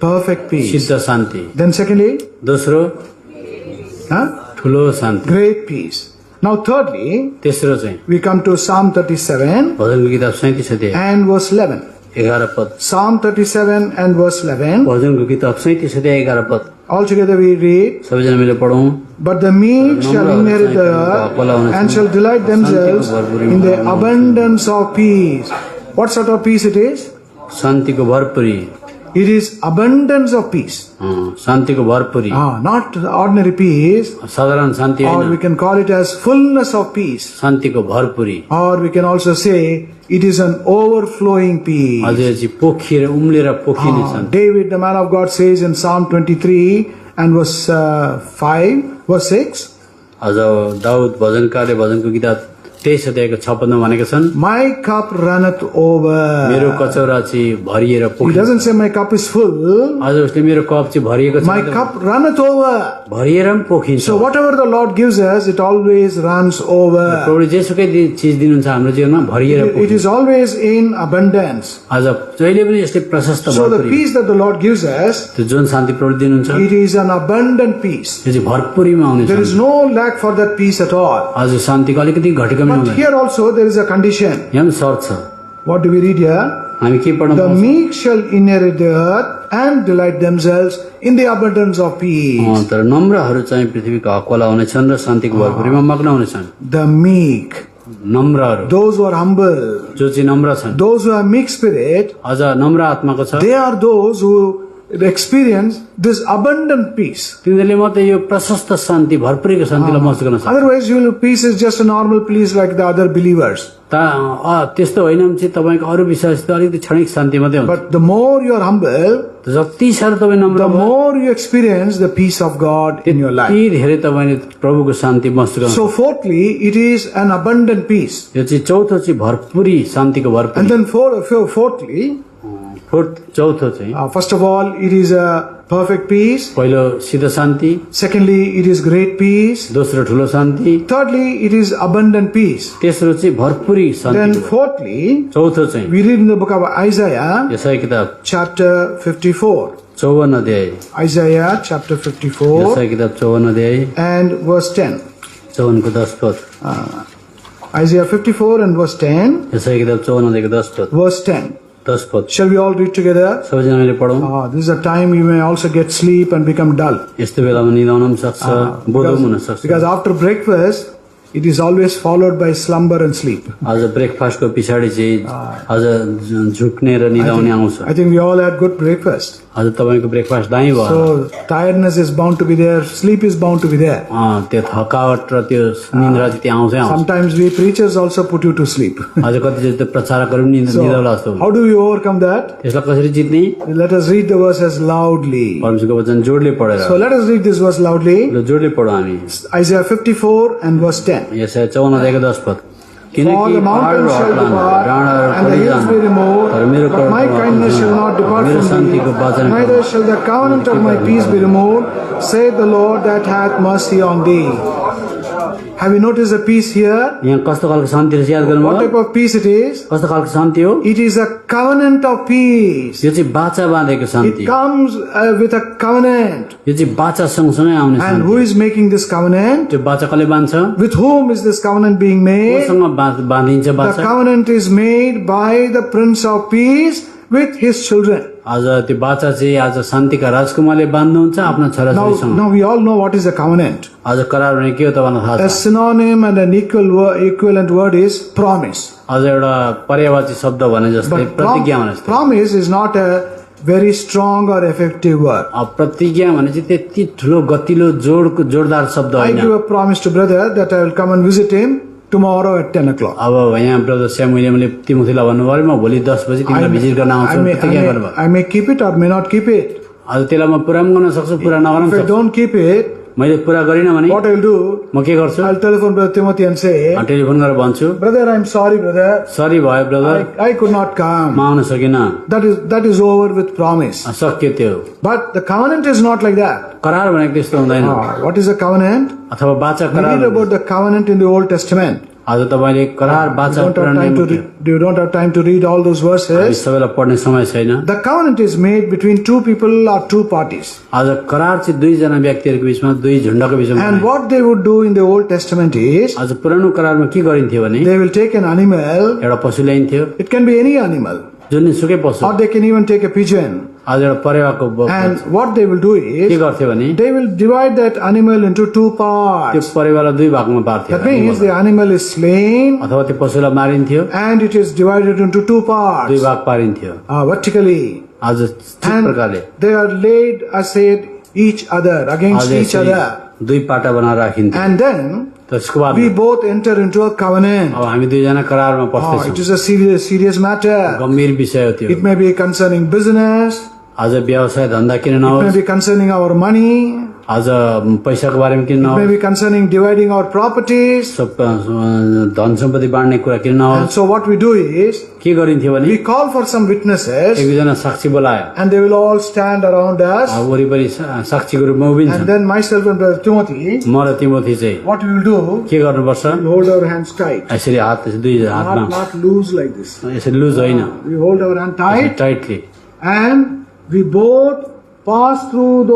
A: perfect peace.
B: सिद्ध शान्ति।
A: Then secondly,
B: दोस्रो ठुलो शान्ति।
A: great peace. Now thirdly,
B: तेस्रो चाहिँ
A: we come to Psalm 37
B: भजनको किताब 37 अध्याय
A: and verse 11.
B: 11 पद।
A: Psalm 37 and verse 11.
B: भजनको किताब 37 अध्याय 11 पद।
A: Altogether we read,
B: सबैजना मिलेर पढौँ।
A: but the meek shall inherit the earth and shall delight themselves in the abundance of peace. What sort of peace it is?
B: शान्तिको भरपुरी।
A: It is abundance of peace.
B: शान्तिको भरपुरी,
A: Not ordinary peace,
B: साधारण शान्ति
A: or we
B: होइन,
A: can call it as fullness of peace.
B: शान्तिको भरपुरी।
A: Or we can also say it is an overflowing peace.
B: अझै चाहिँ पोखिएर उम्लेर पोखिने शान्ति।
A: David, the man of God, says in Psalm 23 and verse 5, verse 6,
B: अझ दाउद भजनकारले भजनको किताब 23 अध्यायको 6 पदमा भनेका छन्,
A: my cup runneth over.
B: मेरो कचौरा चाहिँ भरिएर
A: He
B: पोखिन्छ।
A: doesn't say my cup is full.
B: आज उसले मेरो कप चाहिँ भरिएको छ,
A: My cup runneth over.
B: भरिएर पनि पोखिन्छ।
A: So whatever the Lord gives us, it always runs over.
B: प्रभुले जेसुकै चिज दिनुहुन्छ हाम्रो जीवनमा भरिएर
A: It
B: पोखिन्छ।
A: is always in abundance.
B: आज जहिले पनि यसले प्रशस्त
A: So the
B: भरपुरी,
A: peace that the Lord gives us,
B: त्यो जुन शान्ति प्रभुले दिनुहुन्छ
A: it is an abundant peace.
B: त्यो चाहिँ भरपुरीमा आउने
A: There is
B: Shanti.
A: no lack for that peace at all.
B: आज शान्तिको अलिकति घटेको पनि
A: But
B: हुँदैन।
A: here also there is a condition.
B: यहाँ पनि सर्त छ।
A: What do we read here?
B: हामी के पढ्न
A: The
B: पाउँछौँ?
A: meek shall inherit the earth and delight themselves in the abundance of peace.
B: तर नम्रहरू चाहिँ पृथ्वीको हकवाला हुनेछन् र शान्तिको भरपुरीमा मग्न हुनेछन्।
A: The meek,
B: नम्रहरू
A: those who are humble,
B: जो चाहिँ नम्र छन्,
A: those who have meek spirit,
B: अझ नम्र आत्माको छ,
A: they are those who experience this abundant peace.
B: तिनीहरूले मात्रै यो प्रशस्त शान्ति भरपुरीको शान्तिलाई महसुस गर्न सक्छ।
A: Otherwise, peace is just a normal peace like the other believers.
B: त्यस्तो होइन भने चाहिँ तपाईँको अरू विश्वास त अलिकति क्षणिक शान्ति मात्रै हुन्छ।
A: But the more you are humble,
B: जति साह्रो तपाईँ नम्र
A: the more you experience the peace of God in your life.
B: त्यति धेरै तपाईँले प्रभुको शान्ति महसुस गर्न
A: So fourthly, it is an abundant peace.
B: यो चाहिँ चौथो चाहिँ भरपुरी शान्तिको
A: And
B: भरपुरी।
A: then fourthly,
B: चौथो चाहिँ
A: First of all, it is a perfect peace.
B: पहिलो सिद्ध शान्ति,
A: Secondly, it is great peace.
B: दोस्रो ठुलो शान्ति,
A: Thirdly, it is abundant peace.
B: तेस्रो चाहिँ भरपुरी
A: Then
B: शान्ति,
A: fourthly,
B: चौथो चाहिँ
A: we read in the book of Isaiah,
B: यशाया किताब
A: chapter 54.
B: 54 अध्याय,
A: Isaiah chapter 54
B: यशाया किताब 54 अध्याय,
A: and verse 10.
B: 54 को 10 पद,
A: Isaiah 54 and verse 10.
B: यशाया किताब 54 अध्यायको 10 पद,
A: Verse 10.
B: 10 पद,
A: Shall we all read together?
B: सबैजनाले पढौँ।
A: This is a time you may also get sleep and become dull.
B: यस्तो बेलामा निदाउन पनि सक्छ, बोधो पनि हुन सक्छ।
A: Because after breakfast, it is always followed by slumber and sleep.
B: आज ब्रेकफास्टको पछाडि चाहिँ आज झुक्ने र निदाउने आउँछ।
A: I think we all had good breakfast.
B: आज तपाईको ब्रेकफास्ट दामी भयो।
A: So tiredness is bound to be there, sleep is bound to be there.
B: त्यो थकावट र त्यो निन्द्रा चाहिँ त्यहाँ आउँछै आउँछ।
A: Sometimes we preachers also put you to sleep.
B: आज कति चाहिँ त्यो प्रचारकहरू पनि निदाउला जस्तो हुन्छ।
A: How do we overcome that?
B: त्यसलाई कसरी जित्ने?
A: Let us read the verses loudly.
B: परमेश्वरको वचन जोडले पढेर।
A: So let us read this verse loudly.
B: ल जोडले पढौँ हामी।
A: Isaiah 54 and verse 10.
B: यशाया 54 अध्यायको 10 पद।
A: For the mountains shall depart and the hills be removed, but my kindness shall not depart from thee, neither shall the covenant of my peace be removed, saith the Lord that hath mercy on thee. Have you noticed the peace here?
B: यहाँ कस्तो खालको शान्ति रहेछ याद
A: What
B: गर्नुभयो?
A: type of peace it is?
B: कस्तो खालको शान्ति हो?
A: It is a covenant of peace.
B: यो चाहिँ बाचा बाँधेको शान्ति।
A: It comes with a covenant.
B: यो चाहिँ बाचा सँगसँगै आउने
A: And
B: Shanti.
A: who is making this covenant?
B: त्यो बाचा कसले बाँध्छ?
A: With whom is this covenant being made?
B: कोसँग बाँधिन्छ
A: The
B: बाचा?
A: covenant is made by the Prince of Peace with his children.
B: आज त्यो बाचा चाहिँ आज शान्तिका राजकुमारले बाँध्नुहुन्छ आफ्नो छोराछोरीसँग।
A: Now we all know what is a covenant.
B: आज करार भने के हो तपाईँलाई थाहा
A: A
B: छ?
A: synonym and an equivalent word is promise.
B: आज एउटा पर्यायवाची शब्द भने जस्तै
A: But
B: प्रतिज्ञा भने जस्तै।
A: promise is not a very strong or effective word.
B: प्रतिज्ञा भने चाहिँ त्यति ठुलो गतिलो जोरदार शब्द
A: I
B: होइन।
A: give a promise to brother that I will come and visit him tomorrow at 10 o'clock.
B: अब यहाँ ब्रदर स्यामुएलले तिमोथीलाई भन्नुभयो म भोलि 10 बजे तिमीलाई भिजिट गर्न आउँछु प्रतिज्ञा गर्नुभयो।
A: I may keep it or may not keep it.
B: आज त्यसलाई म पुरा पनि गर्न सक्छु पुरा नगर्न
A: If I
B: सक्छु।
A: don't keep it,
B: मैले पुरा गरिनँ भने
A: what I will do,
B: म के गर्छु?
A: I'll telephone Brother Timothy and say,
B: telephone गरेर भन्छु
A: brother, I'm sorry, brother.
B: सरी भयो ब्रदर,
A: I could not
B: म
A: come.
B: आउन सकिनँ।
A: That is over with promise.
B: सक्यो त्यो।
A: But the covenant is not like that.
B: करार भनेको त्यस्तो हुँदैन।
A: What is a covenant?
B: अथवा बाचा
A: We
B: करार
A: read about the covenant in the Old Testament.
B: आज तपाईले करार बाचा
A: You don't have time to read all those verses.
B: सबैलाई पढ्ने समय छैन।
A: The covenant is made between two people or two parties.
B: आज करार चाहिँ दुईजना व्यक्तिहरूको बीचमा दुई झुण्डको बीचमा
A: And what they would do in the Old Testament is,
B: आज पुरानो करारमा के गरिन्थ्यो भने
A: they will take an animal.
B: एउटा पशु ल्याइन्थ्यो,
A: It can be any animal.
B: जुन सुकै पशु,
A: Or they can even take a pigeon.
B: आज एउटा परेवाको
A: And what they will do
B: के
A: is,
B: गर्थ्यो भने
A: they will divide that animal into two
B: त्यो
A: parts.
B: परेवालाई दुई भागमा पार्थ्यो।
A: That means the animal is slain
B: अथवा त्यो पशुलाई मारिन्थ्यो,
A: and it is divided into two
B: दुई
A: parts
B: भाग पारिन्थ्यो।
A: vertically.
B: आज ठिक प्रकारले
A: And they are laid aside each other, against
B: आज
A: each
B: यसरी
A: other.
B: दुई पाटा बनाएर राखिन्थ्यो।
A: And then
B: त्यसको बाद
A: we both enter into a covenant.
B: अब हामी दुईजना करारमा
A: It
B: पस्दैछौँ।
A: is a serious matter.
B: गम्भीर विषय हो त्यो।
A: It may be concerning business.
B: आज व्यवसाय धन्दा किन
A: It may
B: नहोस्,
A: be concerning our money.
B: आज पैसाको बारेमा किन
A: It may
B: नहोस्,
A: be concerning dividing our properties.
B: सब धन सम्पत्ति बाँड्ने कुरा किन
A: And
B: नहोस्।
A: so what we do is,
B: के गरिन्थ्यो भने
A: we call for some witnesses
B: एकजना साक्षी बोलायो,
A: and they will all stand around us.
B: वरिपरि साक्षीको रूपमा
A: And
B: उभिन्छन्।
A: then myself and Brother Timothy,
B: म र तिमोथी चाहिँ
A: what we will do,
B: के गर्नुपर्छ,
A: we hold our hands tight.
B: यसरी हात दुई हातमा
A: Not loose like this.
B: यसरी लुज होइन,
A: We hold our hand tight
B: tightly,
A: and we both pass through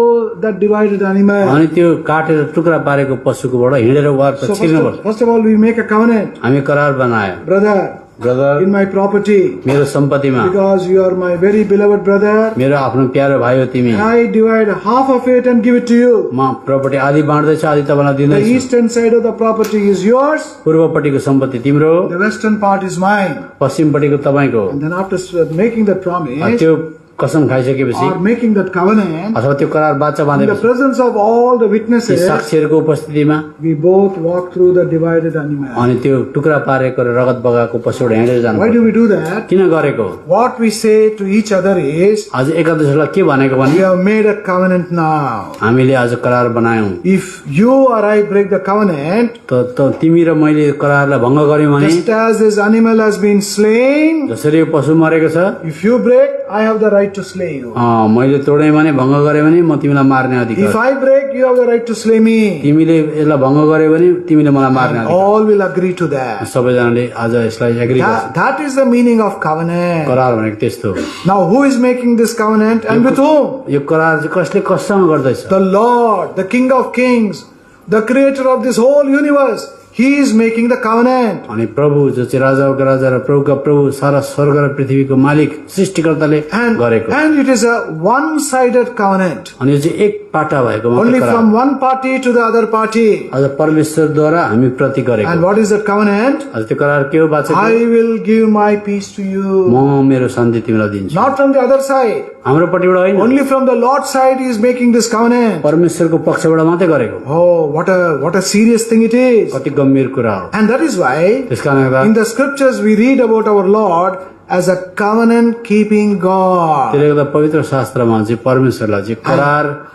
A: that divided animal.
B: अनि त्यो काटेर टुक्रा पारेको पशुकोबाट हिँडेर वार
A: So
B: छिर्नुपर्छ।
A: first of all, we make a covenant.
B: हामी करार बनायो,
A: Brother,
B: brother
A: in my property,
B: मेरो सम्पत्तिमा
A: because you are my very beloved brother,
B: मेरो आफ्नो प्यारो भाइ हो तिमी,
A: I divide half of it and give it to you.
B: म प्रपर्टी आधी बाँड्दैछु आधी तपाईँलाई
A: The
B: दिँदैछु।
A: eastern side of the property is yours,
B: पूर्वपट्टिको सम्पत्ति तिम्रो,
A: the western part is mine.
B: पश्चिमपट्टिको तपाईँको।
A: And then after making that promise,
B: त्यो कसम खाइसकेपछि
A: or making that covenant,
B: अथवा त्यो करार बाचा
A: in the
B: बाँधेपछि
A: presence of all the
B: ती
A: witnesses,
B: साक्षीहरूको उपस्थितिमा
A: we both walk through the divided animal.
B: अनि त्यो टुक्रा पारेको र रगत बगाएको पशुबाट हिँडेर जानु
A: Why do we do that?
B: किन गरेको
A: What we say to each other is,
B: आज एकादशलाई के भनेको भने
A: we have made a covenant now.
B: हामीले आज करार बनायौं
A: If you or I break the covenant,
B: त तिमी र मैले करारलाई भङ्ग गर्यौं भने
A: just as this animal has been slain,
B: जसरी यो पशु मरेको छ
A: if you break, I have the right to slay you.
B: मैले तोडेँ भने भङ्ग गरेँ भने म तिमीलाई मार्ने
A: If
B: अधिकार
A: I break, you have the right to slay me.
B: तिमीले यसलाई भङ्ग गर्यो भने तिमीले मलाई मार्ने अधिकार
A: All will agree to that.
B: सबैजनाले आज यसलाई एग्री गर्छ
A: That is the meaning of covenant.
B: करार भनेको त्यस्तो हो
A: Now, who is making this covenant and with whom?
B: यो करार चाहिँ कसले कससँग गर्दैछ
A: The Lord, the King of Kings, the creator of this whole universe. He is making the covenant.
B: अनि प्रभु जो चाहिँ राजाको राजा र प्रभुका प्रभु सारा स्वर्ग र पृथ्वीको मालिक सृष्टिकर्ताले गरेको
A: And it is a one-sided covenant.
B: अनि यो चाहिँ एक पाटा भएको मात्र
A: Only
B: करार
A: from one party to the other party.
B: आज परमेश्वरद्वारा हामी प्रति गरेको
A: And what is that covenant?
B: आज त्यो करार के हो बाचा
A: I will give my peace to you.
B: म मेरो शान्ति तिमीलाई दिन्छु
A: Not from the other side.
B: हाम्रो पट्टिबाट होइन
A: Only from the Lord's side he is making this covenant.
B: परमेश्वरको पक्षबाट मात्रै गरेको
A: Oh, what a serious thing it is.
B: कति गम्भीर कुरा हो
A: And that is why
B: त्यस कारणले गर्दा
A: in the scriptures we read about our Lord as a covenant keeping God.
B: त्यसले गर्दा पवित्र शास्त्रमा चाहिँ परमेश्वरलाई चाहिँ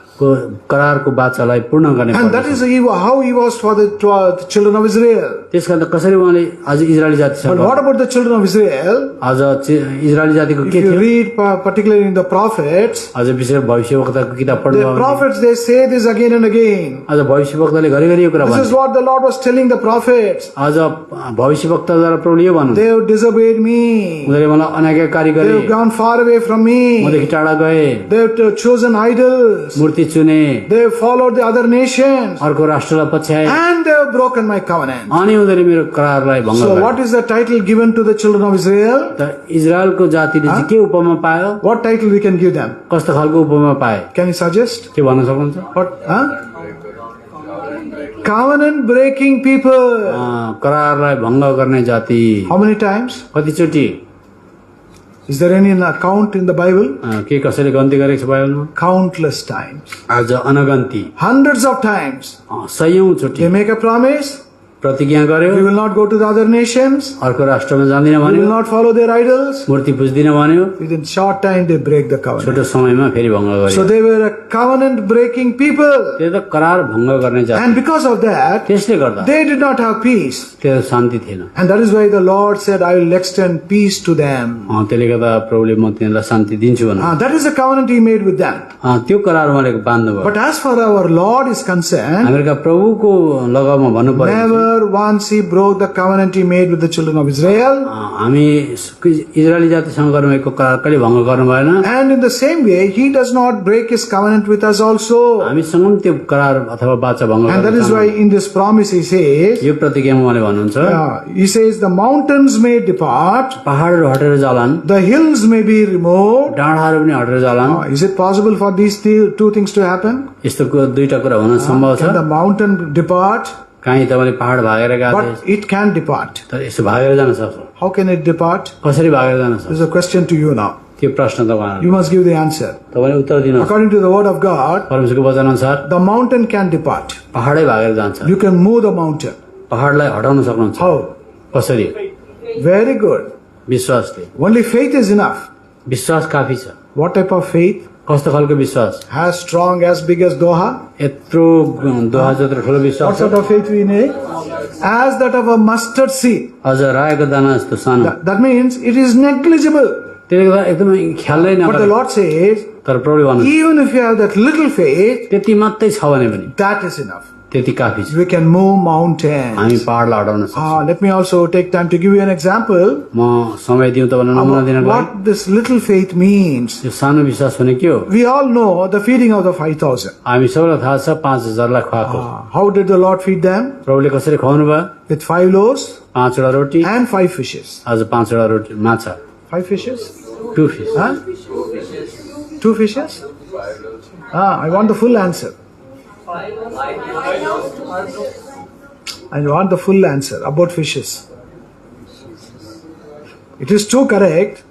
B: करारको बाचालाई पूर्ण गर्ने
A: And that is how he was for the children of Israel.
B: त्यस कारण कसरी उहाँले आज इजरायली जातिसँग
A: But what about the children of Israel?
B: आज इजरायली जातिको
A: If
B: के
A: you
B: थियो
A: read particularly in the prophets,
B: आज विशेष भविष्यवक्ताको किताब पढ्नु
A: the prophets they say this again and again.
B: आज भविष्यवक्ताले घरिघरि यो कुरा
A: This is
B: भन्छ
A: what the Lord was telling the prophets.
B: आज भविष्यवक्ताद्वारा प्रभुले यो भन्नु
A: They have disobeyed me.
B: उनीहरूले मलाई अनाज्ञाकारी
A: They
B: गरे
A: have gone far away from me.
B: मदेखि टाढा गए
A: They have chosen idols.
B: मूर्ति चुने
A: They have followed the other nations.
B: अर्को राष्ट्रलाई पछ्याए
A: And they have broken my covenant.
B: अनि उनीहरूले मेरो करारलाई भङ्ग
A: So
B: गरे
A: what is the title given to the children of Israel?
B: त इजरायलको जातिले चाहिँ के उपमा पायो
A: What title we can give them?
B: कस्तो खालको उपमा पाए
A: Can you suggest?
B: के भन्न सक्नुहुन्छ
A: What? Huh? Covenant breaking people.
B: करारलाई भङ्ग गर्ने जाति
A: How many times?
B: कतिचोटि
A: Is there any count in the Bible?
B: के कसैले गन्ती गरेको छ बाइबलमा
A: Countless times.
B: आज अनगन्ती
A: Hundreds of times.
B: सयौं चोटि
A: They make a promise.
B: प्रतिज्ञा गर्यो
A: We will not go to the other nations.
B: अर्को राष्ट्रमा जाँदिन
A: We will
B: भन्यो
A: not follow their idols.
B: मूर्ति पुज्दिन भन्यो
A: Within short time they break the covenant.
B: छोटो समयमा फेरि भङ्ग
A: So
B: गर्यो
A: they were a covenant breaking people.
B: त्यो त करार भङ्ग गर्ने जाति
A: And because of that,
B: त्यसले गर्दा
A: they did not have peace.
B: त्यो शान्ति थिएन
A: And that is why the Lord said, I will extend peace to them.
B: त्यसले गर्दा प्रभुले म तिनीहरूलाई शान्ति दिन्छु भन्नु
A: That is the covenant he made with them.
B: त्यो करार उहाँले बाँध्नु भयो
A: But as far our Lord is concerned,
B: हामीका प्रभुको लगावमा भन्नु पर्यो
A: never once he broke the covenant he made with the children of Israel.
B: हामी इजरायली जातिसँग गर्नुभएको करार कहिले भङ्ग गर्नु भएन
A: And in the same way, he does not break his covenant with us also.
B: हामीसँग पनि त्यो करार अथवा बाचा भङ्ग
A: And that is why in this promise he says,
B: यो प्रतिज्ञामा उहाँले भन्नुहुन्छ
A: he says, the mountains may depart,
B: पहाडहरू हटेर जालान्
A: the hills may be removed.
B: डाँडाहरू पनि हटेर जालान्
A: Is it possible for these two things to happen?
B: यस्तो दुईटा कुरा हुन सम्भव
A: Can
B: छ
A: the mountain depart?
B: काहीँ तपाईँले पहाड भागेर गएको
A: But it can depart.
B: तर यसो भागेर जान सक्छ
A: How can it depart?
B: कसरी भागेर जान सक्छ
A: This is a question to you now.
B: त्यो प्रश्न तपाईँहरू
A: You must give the answer.
B: तपाईँले उत्तर दिनुहोस्
A: According to the word of God,
B: परमेश्वरको वचन अनुसार
A: the mountain can depart.
B: पहाडै भागेर जान्छ
A: You can move the mountain.
B: पहाडलाई हटाउन सक्नुहुन्छ
A: How?
B: कसरी
A: Very good.
B: विश्वासले
A: Only faith is enough.
B: विश्वास काफी छ
A: What type of faith?
B: कस्तो खालको विश्वास
A: As strong, as big as Doha?
B: यत्रो दोहा जत्रो ठुलो
A: What
B: विश्वास
A: sort of faith we need? As that of a mustard seed.
B: अझ रायोको दाना जस्तो सानो
A: That means it is negligible.
B: त्यसले गर्दा एकदमै ख्यालै
A: But the
B: नगरे
A: Lord says,
B: तर प्रभुले भन्नु
A: even if you have that little faith,
B: त्यति मात्रै छ भने पनि
A: that is enough.
B: त्यति काफी छ
A: We can move mountains.
B: हामी पहाडलाई हटाउन सक्छौँ
A: Let me also take time to give you an example
B: म समय दिउँ तपाईँलाई नमुना दिनको लागि
A: what this little faith means.
B: यो सानो विश्वास भने के हो
A: We all know the feeding of the 5,000.
B: हामी सबैलाई थाहा छ 5,000लाई खुवाएको
A: How did the Lord feed them?
B: प्रभुले कसरी खुवाउनु भयो
A: With 5 loaves
B: 5वटा roti
A: and 5 fishes.
B: आज 5वटा रोटी माछा
A: 5 fishes?
B: 2 fish
A: Huh? 2 fishes? I want the full answer. I want the full answer about fishes. It is too correct.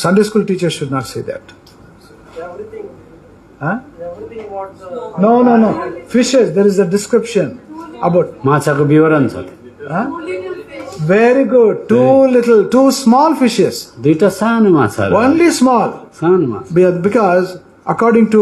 A: Sunday school teachers should not say that. Huh? No. Fishes, there is a description about.
B: माछाको विवरण छ
A: Huh? Very good. Two small fishes.
B: दुईटा सानो माछाहरू
A: Only small.
B: सानो माछा
A: Because according to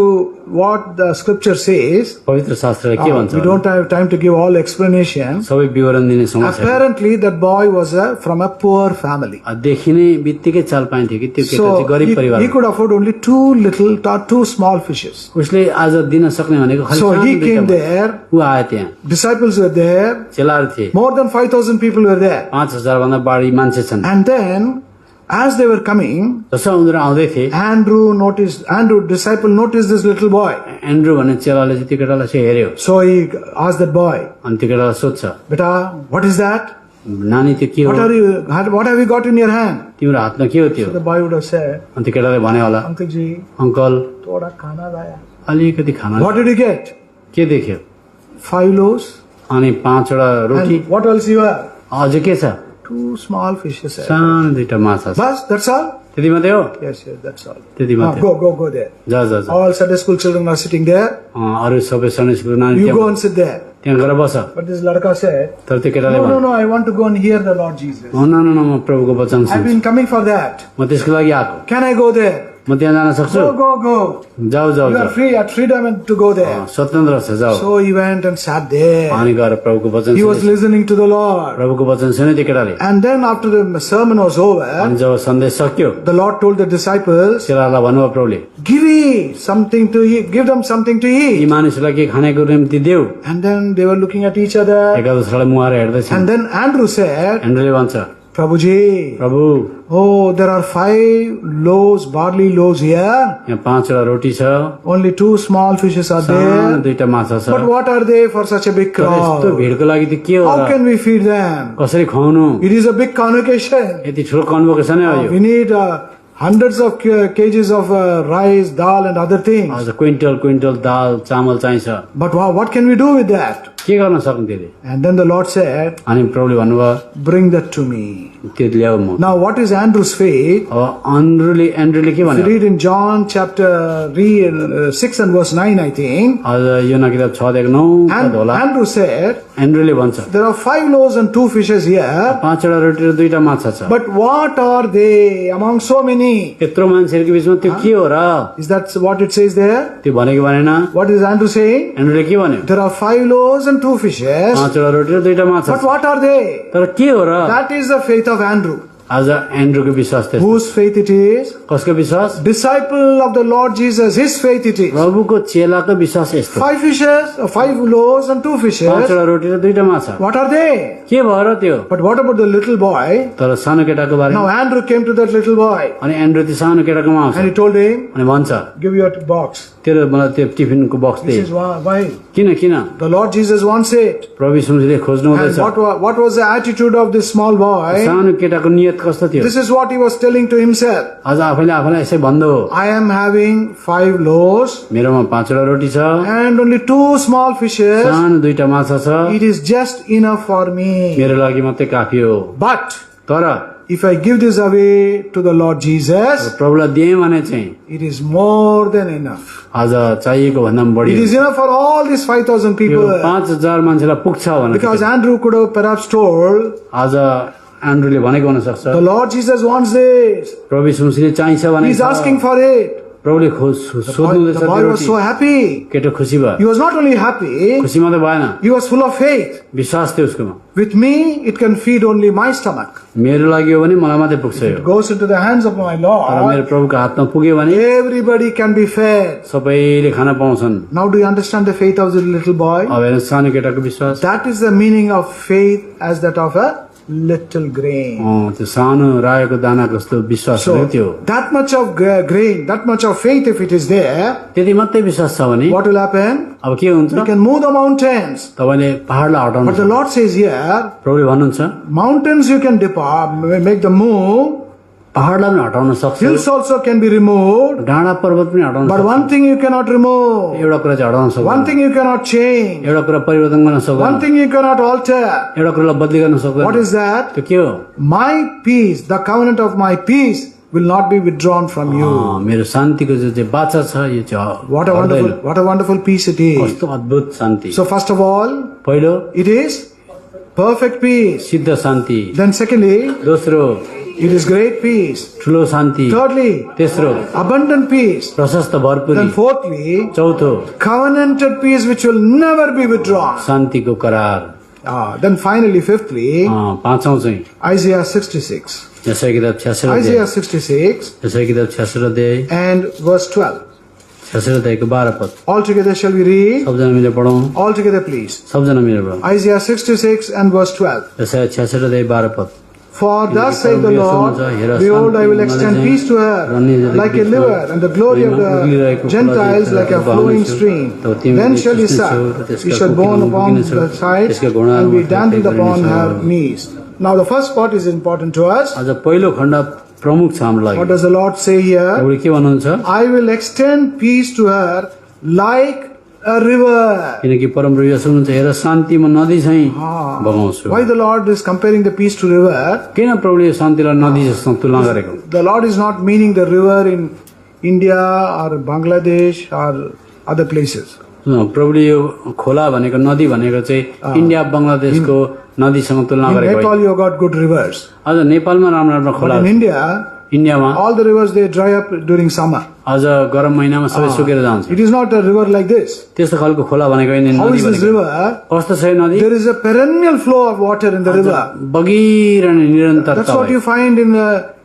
A: what the scripture says,
B: पवित्र शास्त्रले के भन्छ
A: we don't have time to give all explanation.
B: सबै विवरण दिने समय छैन
A: Apparently, that boy was from a poor family.
B: देखिने बित्तिकै चाल पाइन्थ्यो कि त्यो केटा
A: So
B: चाहिँ गरिब
A: he
B: परिवार
A: could afford only two small fishes.
B: उसले आज दिन सक्ने भनेको खालि
A: So
B: सानो
A: he
B: दुईटा
A: came
B: माछा।
A: there.
B: ऊ आयो त्यहाँ
A: Disciples were there.
B: चेलाहरू थिए
A: More than 5,000 people were there.
B: 5,000 भन्दा बढी मान्छे छन्
A: And then, as they were coming,
B: जसो उनीहरू आउँदै थिए
A: Andrew, disciple, noticed this little boy.
B: Andrew भन्ने चेलाले चाहिँ त्यो केटालाई चाहिँ हेऱ्यो
A: So he asked that boy,
B: अनि त्यो केटालाई सोध्छ
A: Beta, what is that?
B: नानी त्यो के हो
A: What have you got in your hand?
B: तिम्रो हातमा के हो त्यो
A: The boy would have said,
B: अनि त्यो केटाले भने होला
A: Uncle ji,
B: uncle
A: thoda khana laya.
B: अलिकति खाना
A: What did you get?
B: के देख्यो
A: 5 loaves.
B: अनि 5वटा रोटी
A: And what else you have?
B: अझै के छ
A: 2 small fishes.
B: सानो दुईटा माछा छ
A: Bas, that's all?
B: त्यति मात्रै हो
A: Yes, that's all.
B: त्यति मात्रै
A: Go there.
B: जा जा जा
A: All Sunday school children are sitting there.
B: अरू सबै सन्डे स्कुलको नानी
A: You
B: त्यहाँ
A: go and sit there.
B: त्यहाँ गएर बस
A: But this ladka said,
B: तर त्यो केटाले
A: No, I want to go and hear the Lord Jesus.
B: न म प्रभुको वचन
A: I've
B: सुन्छु
A: been coming for that.
B: म त्यसको लागि आएको
A: Can I go there?
B: म त्यहाँ जान सक्छु
A: Go.
B: जाऊ जाऊ
A: You are
B: जाऊ
A: free, at freedom to go there.
B: स्वतन्त्र छ जाऊ
A: So he went and sat there.
B: अनि गएर प्रभुको वचन
A: He was
B: सुन्यो
A: listening to the Lord.
B: प्रभुको वचन सुन्यो त्यो केटाले
A: And then after the sermon was over,
B: अनि जब सन्देश सक्यो
A: the Lord told the disciples,
B: चेलालाई भन्नुभयो प्रभुले
A: give something to eat, give them something to
B: यी
A: eat.
B: मानिसहरूलाई के खानेको निम्ति देऊ
A: And then they were looking at each other.
B: एका दोस्रोलाई मुहाएर हेर्दैछ
A: And then Andrew said,
B: एन्ड्रूले भन्छ
A: Prabhuji,
B: Prabhu
A: oh, there are 5 loaves, barley loaves here.
B: यहाँ 5वटा रोटी छ
A: Only 2 small fishes are
B: सानो
A: there.
B: दुईटा माछा छ
A: But what are they for such a big
B: तर यस्तो
A: crowd?
B: भिडको लागि त के हो
A: How
B: raw
A: can we feed them?
B: कसरी खुवाउनु
A: It is a big convocation.
B: यति ठुलो कन्भोकेसन हो यो
A: We need hundreds of kgs of rice, dal and other things.
B: आज क्विन्टल दाल चामल चाहिन्छ
A: But what can we do with that?
B: के गर्न सक्नु त्यसले
A: And then the Lord said,
B: अनि प्रभुले भन्नुभयो
A: bring that to me.
B: त्यो ल्याऊ म
A: Now what is Andrew's faith?
B: अब एन्ड्रूले के
A: If you
B: भन्यो
A: read in John chapter 6 and verse 9, I think,
B: आज यो न किताब 6:9
A: and
B: होला
A: Andrew said,
B: एन्ड्रूले भन्छ
A: there are 5 loaves and 2 fishes here,
B: 5वटा रोटी र 2टा माछा छ
A: but what are they among so many?
B: यत्रो मान्छेहरूको बिचमा त्यो के हो र
A: Is that what it says there?
B: त्यो भनेको भनेन
A: What is Andrew saying?
B: एन्ड्रूले के भन्यो
A: There are 5 loaves and 2 fishes,
B: 5वटा रोटी र 2टा माछा
A: but
B: छ
A: what are they?
B: तर के हो र
A: That is the faith of Andrew.
B: आज एन्ड्रूको विश्वास त्यस्तो
A: Whose faith it is?
B: कसको विश्वास
A: Disciple of the Lord Jesus, his faith it is.
B: प्रभुको चेलाको विश्वास यस्तो
A: 5 fishes, 5 loaves and 2 fishes.
B: 5वटा रोटी र 2टा माछा
A: What are they?
B: के भयो र त्यो
A: But what about the little boy?
B: तर सानो केटाको बारेमा
A: Now Andrew came to that little boy
B: अनि एन्ड्रू त्यो सानो केटाकोमा आउँछ
A: and he told him,
B: अनि भन्छ
A: give your box.
B: तेरो मलाई त्यो टिफिनको बक्स
A: He
B: दे
A: says, why?
B: किन
A: The Lord Jesus wants it.
B: प्रभु यीशुले खोज्नु
A: And
B: हुँदैछ
A: what was the attitude of this small boy?
B: सानो केटाको नियत कस्तो थियो
A: This is what he was telling to himself.
B: आज आफैले आफैलाई यसै भन्दो हो
A: I am having 5 loaves
B: मेरोमा 5वटा रोटी छ
A: and only 2 small fishes.
B: सानो 2टा माछा छ
A: It is just enough for me.
B: मेरो लागि मात्रै काफी हो
A: But
B: तर
A: if I give this away to the Lord Jesus,
B: प्रभुलाई दिएँ भने चाहिँ
A: it is more than enough.
B: आज चाहिएको भन्दा पनि बढी
A: It is enough for all these 5,000
B: yo
A: people.
B: 5,000 मान्छेलाई पुग्छ भने
A: Because Andrew could have perhaps told,
B: आज एन्ड्रूले भनेको हुन सक्छ
A: the Lord Jesus wants this.
B: प्रभु यीशुले चाहिन्छ भने
A: He's asking for it.
B: प्रभुले सोध्नु हुँदैछ
A: The boy was so happy.
B: केटो खुसी भयो
A: He was not only happy,
B: खुसी मात्रै भएन
A: he was full of faith.
B: विश्वास थियो उसकोमा
A: With me, it can feed only my stomach.
B: मेरो लागि हो भने मलाई मात्रै पुग्छ यो
A: Goes into the hands of my
B: तर
A: Lord.
B: मेरो प्रभुको हातमा पुग्यो भने
A: Everybody can be fed.
B: सबैले खाना पाउँछन्
A: Now do you understand the faith of the little boy?
B: अब हेर्नु सानो केटाको विश्वास
A: That is the meaning of faith as that of a little grain.
B: त्यो सानो रायोको दाना कस्तो विश्वास
A: So
B: हो त्यो
A: that much of grain, that much of faith, if it is there,
B: त्यति मात्रै विश्वास छ भने
A: what will happen?
B: अब के हुन्छ
A: We can move the mountains.
B: तपाईँले पहाडलाई हटाउनु
A: But the Lord says here,
B: प्रभुले भन्नुहुन्छ
A: mountains you can depart, make them move.
B: पहाडलाई पनि हटाउन सक्छ
A: Hills also can be removed.
B: डाँडा पर्वत पनि हटाउन
A: But
B: सक्छ
A: one thing you cannot remove.
B: एउटा कुरा चाहिँ हटाउन सक्छ
A: One thing you cannot change.
B: एउटा कुरा परिवर्तन गर्न सक्दैन
A: One thing you cannot alter.
B: एउटा कुरालाई बदली गर्न सक्दैन
A: What is that?
B: त्यो के हो
A: My peace, the covenant of my peace, will not be withdrawn from you.
B: मेरो शान्तिको जो चाहिँ बाचा छ यो चाहिँ
A: What a wonderful peace it is.
B: कस्तो अद्भुत शान्ति।
A: So first of all,
B: पहिलो
A: it is perfect peace.
B: सिद्ध शान्ति,
A: Then secondly,
B: दोस्रो
A: it is great peace.
B: ठुलो शान्ति,
A: Thirdly,
B: तेस्रो
A: abundant peace.
B: प्रशस्त भरपुरी,
A: Then fourthly,
B: चौथो
A: covenanted peace which will never be withdrawn.
B: शान्तिको करार,
A: Then finally, fifthly,
B: पाँचौं चाहिँ
A: Isaiah 66.
B: यशया किताब 66
A: Isaiah 66
B: यशया किताब 66 अध्याय
A: and verse 12.
B: 66 अध्यायको 12 पद।
A: Altogether shall we read?
B: सबजना मिलेर पढौं,
A: Altogether please.
B: सबजना मिलेर पढौं।
A: Isaiah 66 and verse 12.
B: यशया 66 अध्याय 12 पद।
A: For thus saith the Lord, behold, I will extend peace to her like a river, and the glory of the Gentiles like a flowing stream. Then shall he suck, he shall borne upon the sides, and be dandled upon her knees. Now the first part is important to us.
B: आज पहिलो खण्ड प्रमुख छ हाम्रो लागि।
A: What does the Lord say here?
B: प्रभुले के भन्नुहुन्छ?
A: I will extend peace to her like a river.
B: किनकि परमप्रभु यसो हुनुहुन्छ, हेर शान्ति म नदी चाहिँ बगाउँछु।
A: Why the Lord is comparing the peace to river?
B: किन प्रभुले यो शान्तिलाई नदी जस्तो तुलना गरेको?
A: The Lord is not meaning the river in India or Bangladesh or other places.
B: प्रभुले यो खोला भनेको नदी भनेको चाहिँ इन्डिया बङ्गलादेशको नदीसँग तुलना
A: In
B: गरेको
A: Nepal you got good rivers.
B: आज नेपालमा राम्रो राम्रो खोला
A: But in India,
B: इन्डियामा
A: all the rivers they dry up during summer.
B: आज गरम महिनामा सबै सुकेर जान्छ।
A: It is not a river like this.
B: त्यस्तो खालको खोला भनेको यिनी
A: How
B: नदी
A: is this
B: भनेको
A: river?
B: कस्तो छ यो नदी?
A: There is a perennial flow of water in the river.
B: बगिरहने निरन्तरता
A: That's what
B: भयो।
A: you find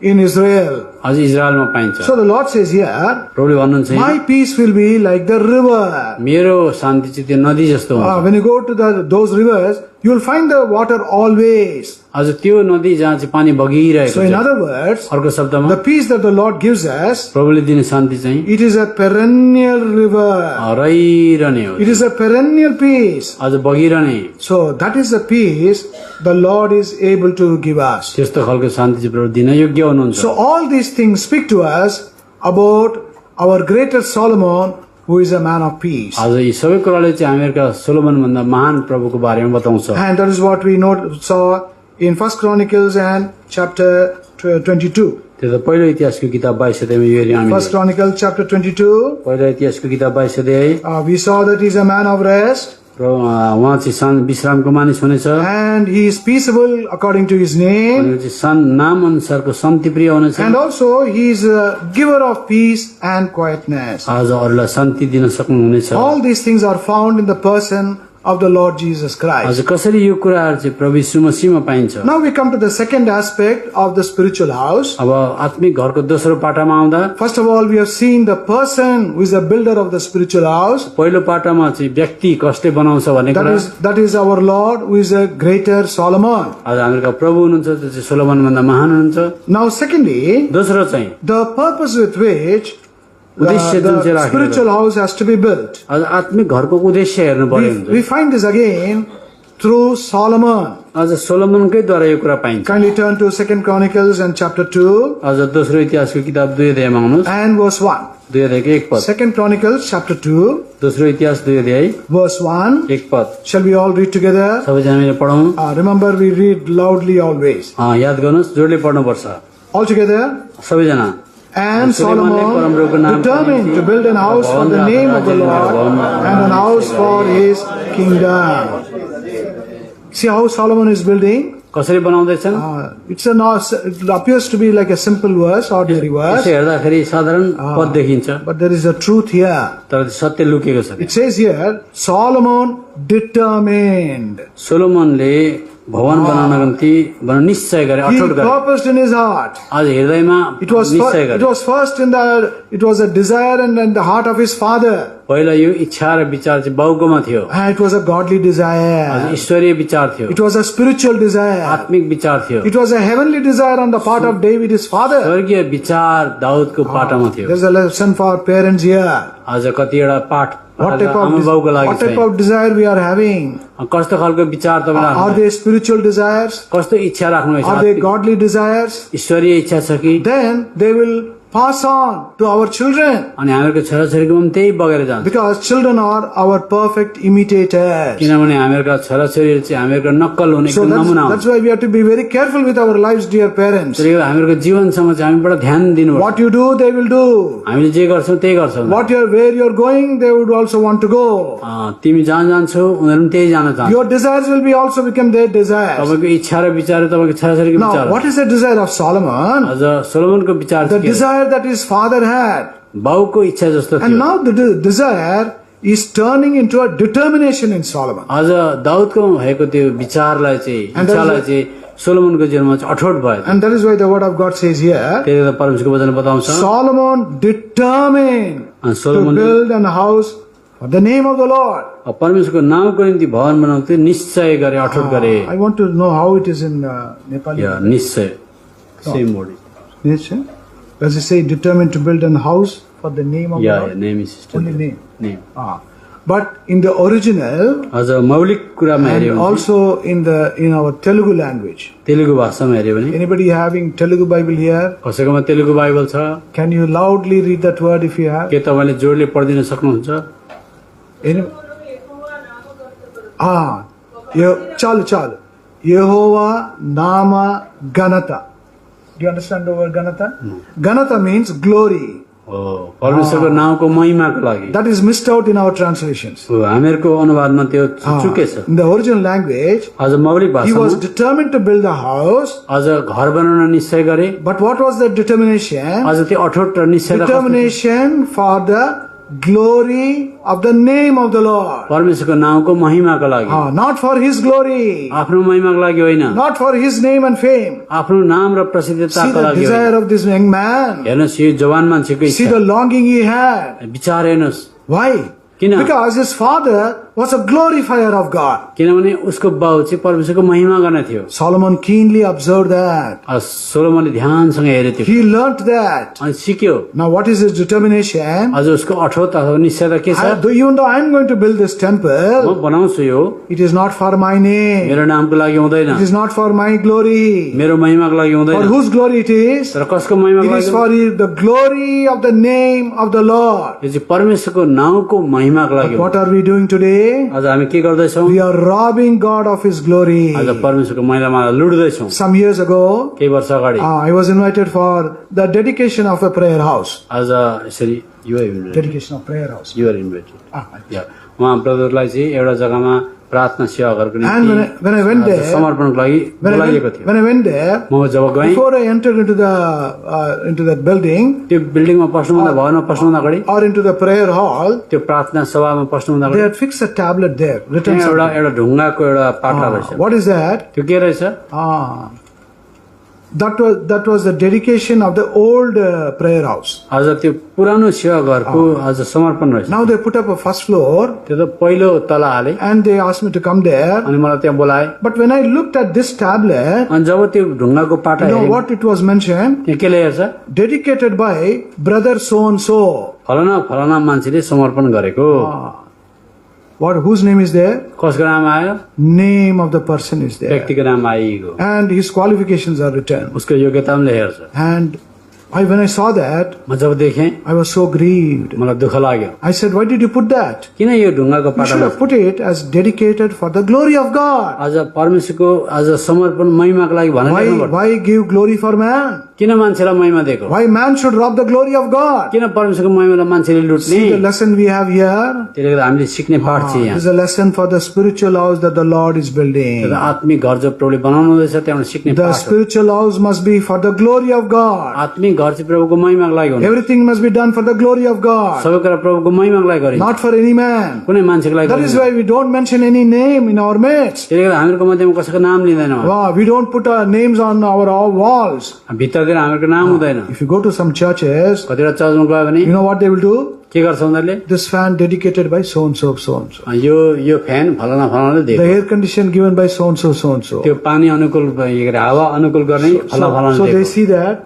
A: in Israel.
B: आज इजरायलमा पाइन्छ।
A: So the Lord says here,
B: प्रभुले भन्नुहुन्छ
A: my peace will be like the river.
B: मेरो शान्ति चाहिँ त्यो नदी जस्तो हुन्छ।
A: When you go to those rivers, you will find the water always.
B: आज त्यो नदी जहाँ चाहिँ पानी बगिरहेको
A: So in
B: छ।
A: other words,
B: अर्को शब्दमा
A: the peace that the Lord gives us,
B: प्रभुले दिने शान्ति चाहिँ
A: it is a perennial river.
B: रहिरहने हो।
A: It is a perennial peace.
B: आज बगिरहने
A: So that is the peace the Lord is able to give us.
B: त्यस्तो खालको शान्ति चाहिँ प्रभु दिन योग्य हुनुहुन्छ।
A: So all these things speak to us about our greater Solomon, who is a man of peace.
B: आज यी सबै कुराले चाहिँ हामीहरूका सोलोमन भन्दा महान प्रभुको बारेमा बताउँछ।
A: And that is what we saw in First Chronicles and chapter 22.
B: त्यो त पहिलो इतिहासको किताब 22 अध्यायमा यो हेर्यौं हामीले।
A: First Chronicles chapter 22,
B: पहिलो इतिहासको किताब 22 अध्याय
A: we saw that he is a man of rest
B: र उहाँ चाहिँ विश्रामको मानिस हुनेछ
A: and he is peaceable according to his name.
B: अनि चाहिँ नाम अनुसारको शान्ति प्रिय हुनेछ।
A: And also he is a giver of peace and quietness.
B: आज अरूलाई शान्ति दिन सक्नुहुनेछ।
A: All these things are found in the person of the Lord Jesus Christ.
B: आज कसरी यो कुराहरू चाहिँ प्रभु यीशु मसीहमा पाइन्छ।
A: Now we come to the second aspect of the spiritual house.
B: अब आत्मिक घरको दोस्रो पाटामा आउँदा
A: First of all, we have seen the person who is the builder of the spiritual house.
B: पहिलो पाटामा चाहिँ व्यक्ति कसले बनाउँछ भन्ने कुरा।
A: That is our Lord, who is a greater Solomon.
B: आज हामीहरूका प्रभु हुनुहुन्छ त्यो चाहिँ सोलोमन भन्दा महान हुनुहुन्छ।
A: Now secondly,
B: दोस्रो चाहिँ
A: the purpose with which
B: उद्देश्य जुन चाहिँ
A: the
B: राखेको
A: spiritual house has to be built.
B: आज आत्मिक घरको उद्देश्य हेर्नु पर्यो हुन्छ।
A: We find this again through Solomon.
B: आज सोलोमनकै द्वारा यो कुरा पाइन्छ।
A: Kindly turn to 2 Chronicles and chapter 2
B: आज दोस्रो इतिहासको किताब 2 अध्यायमा आउनुहोस्।
A: and verse 1.
B: 2 अध्यायको 1 पद।
A: 2 Chronicles chapter 2
B: दोस्रो इतिहास 2 अध्याय
A: verse 1.
B: 1 पद।
A: Shall we all read together?
B: सबैजना मिलेर पढौं।
A: Remember, we read loudly always.
B: याद गर्नुहोस्, जोडले पढ्नुपर्छ
A: All together.
B: सबैजना।
A: And Solomon determined to build an house for the name of the Lord and an house for his kingdom. See how Solomon is building?
B: कसरी बनाउँदैछन्?
A: It appears to be like a simple verse, ordinary verse.
B: यसो हेर्दाखेरि साधारण पद देखिन्छ,
A: But there is a truth here.
B: तर सत्य लुकेको छ।
A: It says here, Solomon determined.
B: सोलोमनले भवन बनाउनको निम्ति निश्चय गरे,
A: He
B: अठोट गरे।
A: purposed in his heart.
B: आज हृदयमा
A: It was
B: निश्चय गरे।
A: it was a desire and in the heart of his father.
B: पहिला यो इच्छा र विचार चाहिँ बाउकोमा थियो।
A: And it was a godly
B: आज
A: desire.
B: ईश्वरीय विचार थियो,
A: It was a spiritual desire.
B: आत्मिक विचार थियो,
A: It was a heavenly desire on the part of David, his father.
B: स्वर्गीय विचार दाउदको पाटामा थियो।
A: There's a lesson for parents here.
B: आज कतिवटा पाठ
A: What type
B: आमा बाउको लागि
A: what type
B: चाहिँ
A: of desire we are having?
B: कस्तो खालको विचार तपाईले
A: Are they spiritual desires?
B: कस्तो इच्छा राख्नु
A: Are they godly desires?
B: ईश्वरीय इच्छा छ कि
A: Then they will pass on to our children.
B: अनि हामीहरूको छोराछोरीको पनि त्यही बगेर जान्छ
A: Because children are our perfect imitators.
B: किनभने हामीहरूका छोराछोरीहरू चाहिँ हामीहरूको नक्कल हुने
A: So
B: एकदम नमुना
A: that's why we have to be very careful with our lives, dear parents.
B: त्यसले गर्दा हामीहरूको जीवनसँग चाहिँ हामी बडा ध्यान दिनुपर्छ
A: What you do, they will do.
B: हामीले जे गर्छौँ त्यही गर्छौँ
A: Where you're going, they would also want to go.
B: तिमी जहाँ जान्छौ उनीहरू पनि त्यही जान चाहन्छ
A: Your desires will be also become their desires.
B: तपाईँको इच्छा र विचार तपाईँको छोराछोरीको विचार
A: Now, what is the desire of Solomon?
B: अझ सोलोमनको विचार
A: The
B: चाहिँ के हो?
A: desire that his father had.
B: बाउको इच्छा जस्तो
A: And
B: थियो
A: now the desire is turning into a determination in Solomon.
B: अझ दाउदको भएको त्यो विचारलाई चाहिँ
A: And that is
B: इच्छालाई चाहिँ सोलोमनको जीवनमा चाहिँ अठोट भयो
A: And that is why the word of God says here,
B: त्यसले गर्दा परमेश्वरको वचन बताउँछ
A: Solomon determined
B: अनि
A: to
B: सोलोमनले
A: build an house for the name of the Lord.
B: परमेश्वरको नामको निम्ति भवन बनाउनु थियो निश्चय गरे अठोट गरे
A: I want to know how it is in Nepali.
B: या निश्चय same word
A: Yes, eh? Does it say determined to build an house for the name of the
B: या
A: Lord?
B: Name
A: Only name.
B: Name
A: But in the original
B: अझ मौलिक कुरामा हेर्यो
A: and
B: भने
A: also in our Telugu language.
B: Telugu भाषामा हेर्यो भने
A: Anybody having Telugu Bible here?
B: कसैकोमा तेलुगु बाइबल छ
A: Can you loudly read that word if you have?
B: के तपाईँले जोडले पढिदिन सक्नुहुन्छ
A: Any? Chalu. Yehovah Nama Ganata. Do you understand the word Ganata?
B: No.
A: Ganata means glory.
B: हो परमेश्वरको नामको महिमाको लागि
A: That is missed out in our translations.
B: हो हामीहरूको अनुवादमा त्यो चुकेछ
A: In the original language,
B: अझ मौलिक
A: he was
B: भाषामा
A: determined to build a house.
B: अझ घर बनाउन निश्चय गरे
A: But what was the determination?
B: अझ त्यो अठोट र निश्चय
A: Determination for the glory of the name of the Lord.
B: परमेश्वरको नामको महिमाको लागि
A: Not for his glory.
B: आफ्नो महिमाको लागि होइन
A: Not for his name and fame.
B: आफ्नो नाम र
A: See
B: प्रसिद्धताको
A: the
B: लागि होइन
A: desire of this young man.
B: हेर्नुहोस् यो जवान मान्छेको
A: See
B: इच्छा
A: the longing he had.
B: विचार हेर्नुहोस्
A: Why?
B: किन
A: Because his father was a glorifier of God.
B: किनभने उसको बाउ चाहिँ परमेश्वरको महिमा गर्ने थियो
A: Solomon keenly observed that.
B: सोलोमनले ध्यानसँग हेऱ्यो त्यो
A: He learnt that.
B: अनि सिक्यो
A: Now what is his determination?
B: अझ उसको अठोट अथवा निश्चयता के छ
A: Even though I am going to build this
B: म
A: temple,
B: बनाउँछु यो
A: it is not for my name.
B: मेरो नामको लागि हुँदैन
A: It is not for my glory.
B: मेरो महिमाको लागि
A: For
B: हुँदैन
A: whose glory it is?
B: तर कसको महिमाको
A: It
B: लागि
A: is for the glory of the name of the Lord.
B: यो चाहिँ परमेश्वरको नाउँको महिमाको लागि हो
A: What are we doing today?
B: आज हामी के गर्दैछौँ
A: We are robbing God of His glory.
B: आज परमेश्वरको महिमामा लुट्दैछौँ
A: Some years ago,
B: केही वर्ष अगाडि
A: I was invited for the dedication of a prayer house.
B: आज यसरी you're
A: Dedication of prayer house.
B: Invited उहाँ ब्रदरलाई चाहिँ एउटा जग्गामा प्रार्थना सेवा गरेको
A: And
B: निम्ति
A: when I went there,
B: समर्पणको लागि बोलाइएको थियो
A: when I went there,
B: म जब गएँ
A: before I entered into that building
B: त्यो बिल्डिङमा पस्नुभन्दा भवनमा पस्नुभन्दा अगाडि
A: or into the prayer hall,
B: त्यो प्रार्थना सभामा पस्नुभन्दा
A: they
B: अगाडि
A: had fixed a tablet there, written
B: त्यहाँ
A: something.
B: एउटा ढुङ्गाको एउटा पाटा रहेछ
A: What is that?
B: त्यो के रहेछ
A: That was the dedication of the old prayer house.
B: आज त्यो पुरानो सेवा घरको आज समर्पण रहेछ
A: Now they put up a first floor
B: त्यो त पहिलो तला हाले
A: and they asked me to come there.
B: अनि मलाई त्यहाँ बोलाए
A: But when I looked at this tablet,
B: अनि जब त्यो ढुङ्गाको पाटा
A: you know
B: हेरेँ
A: what it was mentioned?
B: त्यहाँ के लेखेको छ
A: Dedicated by brother so and so.
B: फलाना फलाना मान्छेले समर्पण गरेको
A: Whose name is there?
B: कसको नाम आयो
A: Name of the person is there.
B: व्यक्तिको नाम आइगयो
A: And his qualifications are written.
B: उसको योग्यता पनि लेखेको छ
A: And when I saw that,
B: म जब देखेँ
A: I was so grieved.
B: मलाई दुःख लाग्यो
A: I said, why did you put that?
B: किन यो ढुङ्गाको
A: You should
B: पाटामा
A: have put it as dedicated for the glory of God.
B: आज परमेश्वरको आज समर्पण महिमाको लागि भनेर
A: Why give glory for man?
B: किन मान्छेलाई महिमा दिएको
A: Why man should rob the glory of God?
B: किन परमेश्वरको महिमालाई मान्छेले लुट्ने
A: See the lesson we have here.
B: त्यसले गर्दा हामीले सिक्ने पाठ छ
A: It
B: यहाँ
A: is a lesson for the spiritual house that the Lord is building.
B: एउटा आत्मिक घर जो प्रभुले बनाउनु हुँदैछ त्यहाँबाट सिक्ने
A: The
B: पाठ हो
A: spiritual house must be for the glory of God.
B: आत्मिक घर चाहिँ प्रभुको महिमाको लागि हुनु
A: Everything must be done for the glory of God,
B: सबै कुरा प्रभुको महिमाको लागि गरिन्छ
A: not for any man.
B: कुनै मान्छेको लागि
A: That is
B: गरिन्छ
A: why we don't mention any name in our midst.
B: त्यसले गर्दा हामीहरूको मध्येमा कसैको नाम लिँदैनौँ
A: Wow, we don't put our names on our walls.
B: भित्रतिर हामीहरूको नाम हुँदैन
A: If you go to some churches,
B: कतिवटा चर्चमा गयो भने
A: you know what they will do?
B: के गर्छ उनीहरूले
A: This fan dedicated by so and so, so and so.
B: Yo fan फलाना फलानाले
A: The
B: दिएको
A: air condition given by so and so, so and so.
B: त्यो पानी अनुकूल के अरे हावा अनुकूल गर्ने फलाना
A: So
B: फलाना
A: they
B: दिएको
A: see that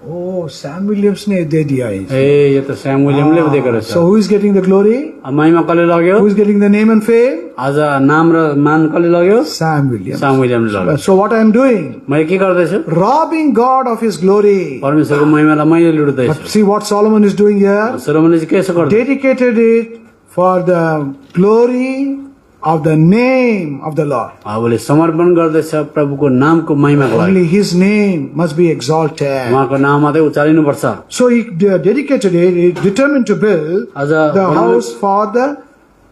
A: Oh, Sam Williams ने दे दिया है.
B: ए यो त स्याम विलियमले पो दिएको रहेछ।
A: So who is getting the glory?
B: अब महिमा कसले लग्यो?
A: Who is getting the name and fame?
B: आज नाम र मान कसले लग्यो?
A: Sam Williams.
B: स्याम विलियमले लग्यो।
A: So what I am doing?
B: मैले के गर्दैछु?
A: Robbing God of His glory.
B: परमेश्वरको महिमालाई मैले लुट्दैछु।
A: But see what Solomon is doing here?
B: सोलोमनले चाहिँ के गर्छ?
A: Dedicated it for the glory of the name of the Lord.
B: उसले समर्पण गर्दैछ प्रभुको नामको महिमाको लागि।
A: Only His name must be exalted.
B: उहाँको नाम मात्रै उचालिनु पर्छ।
A: So he dedicated it, he determined to build
B: आज
A: the house for the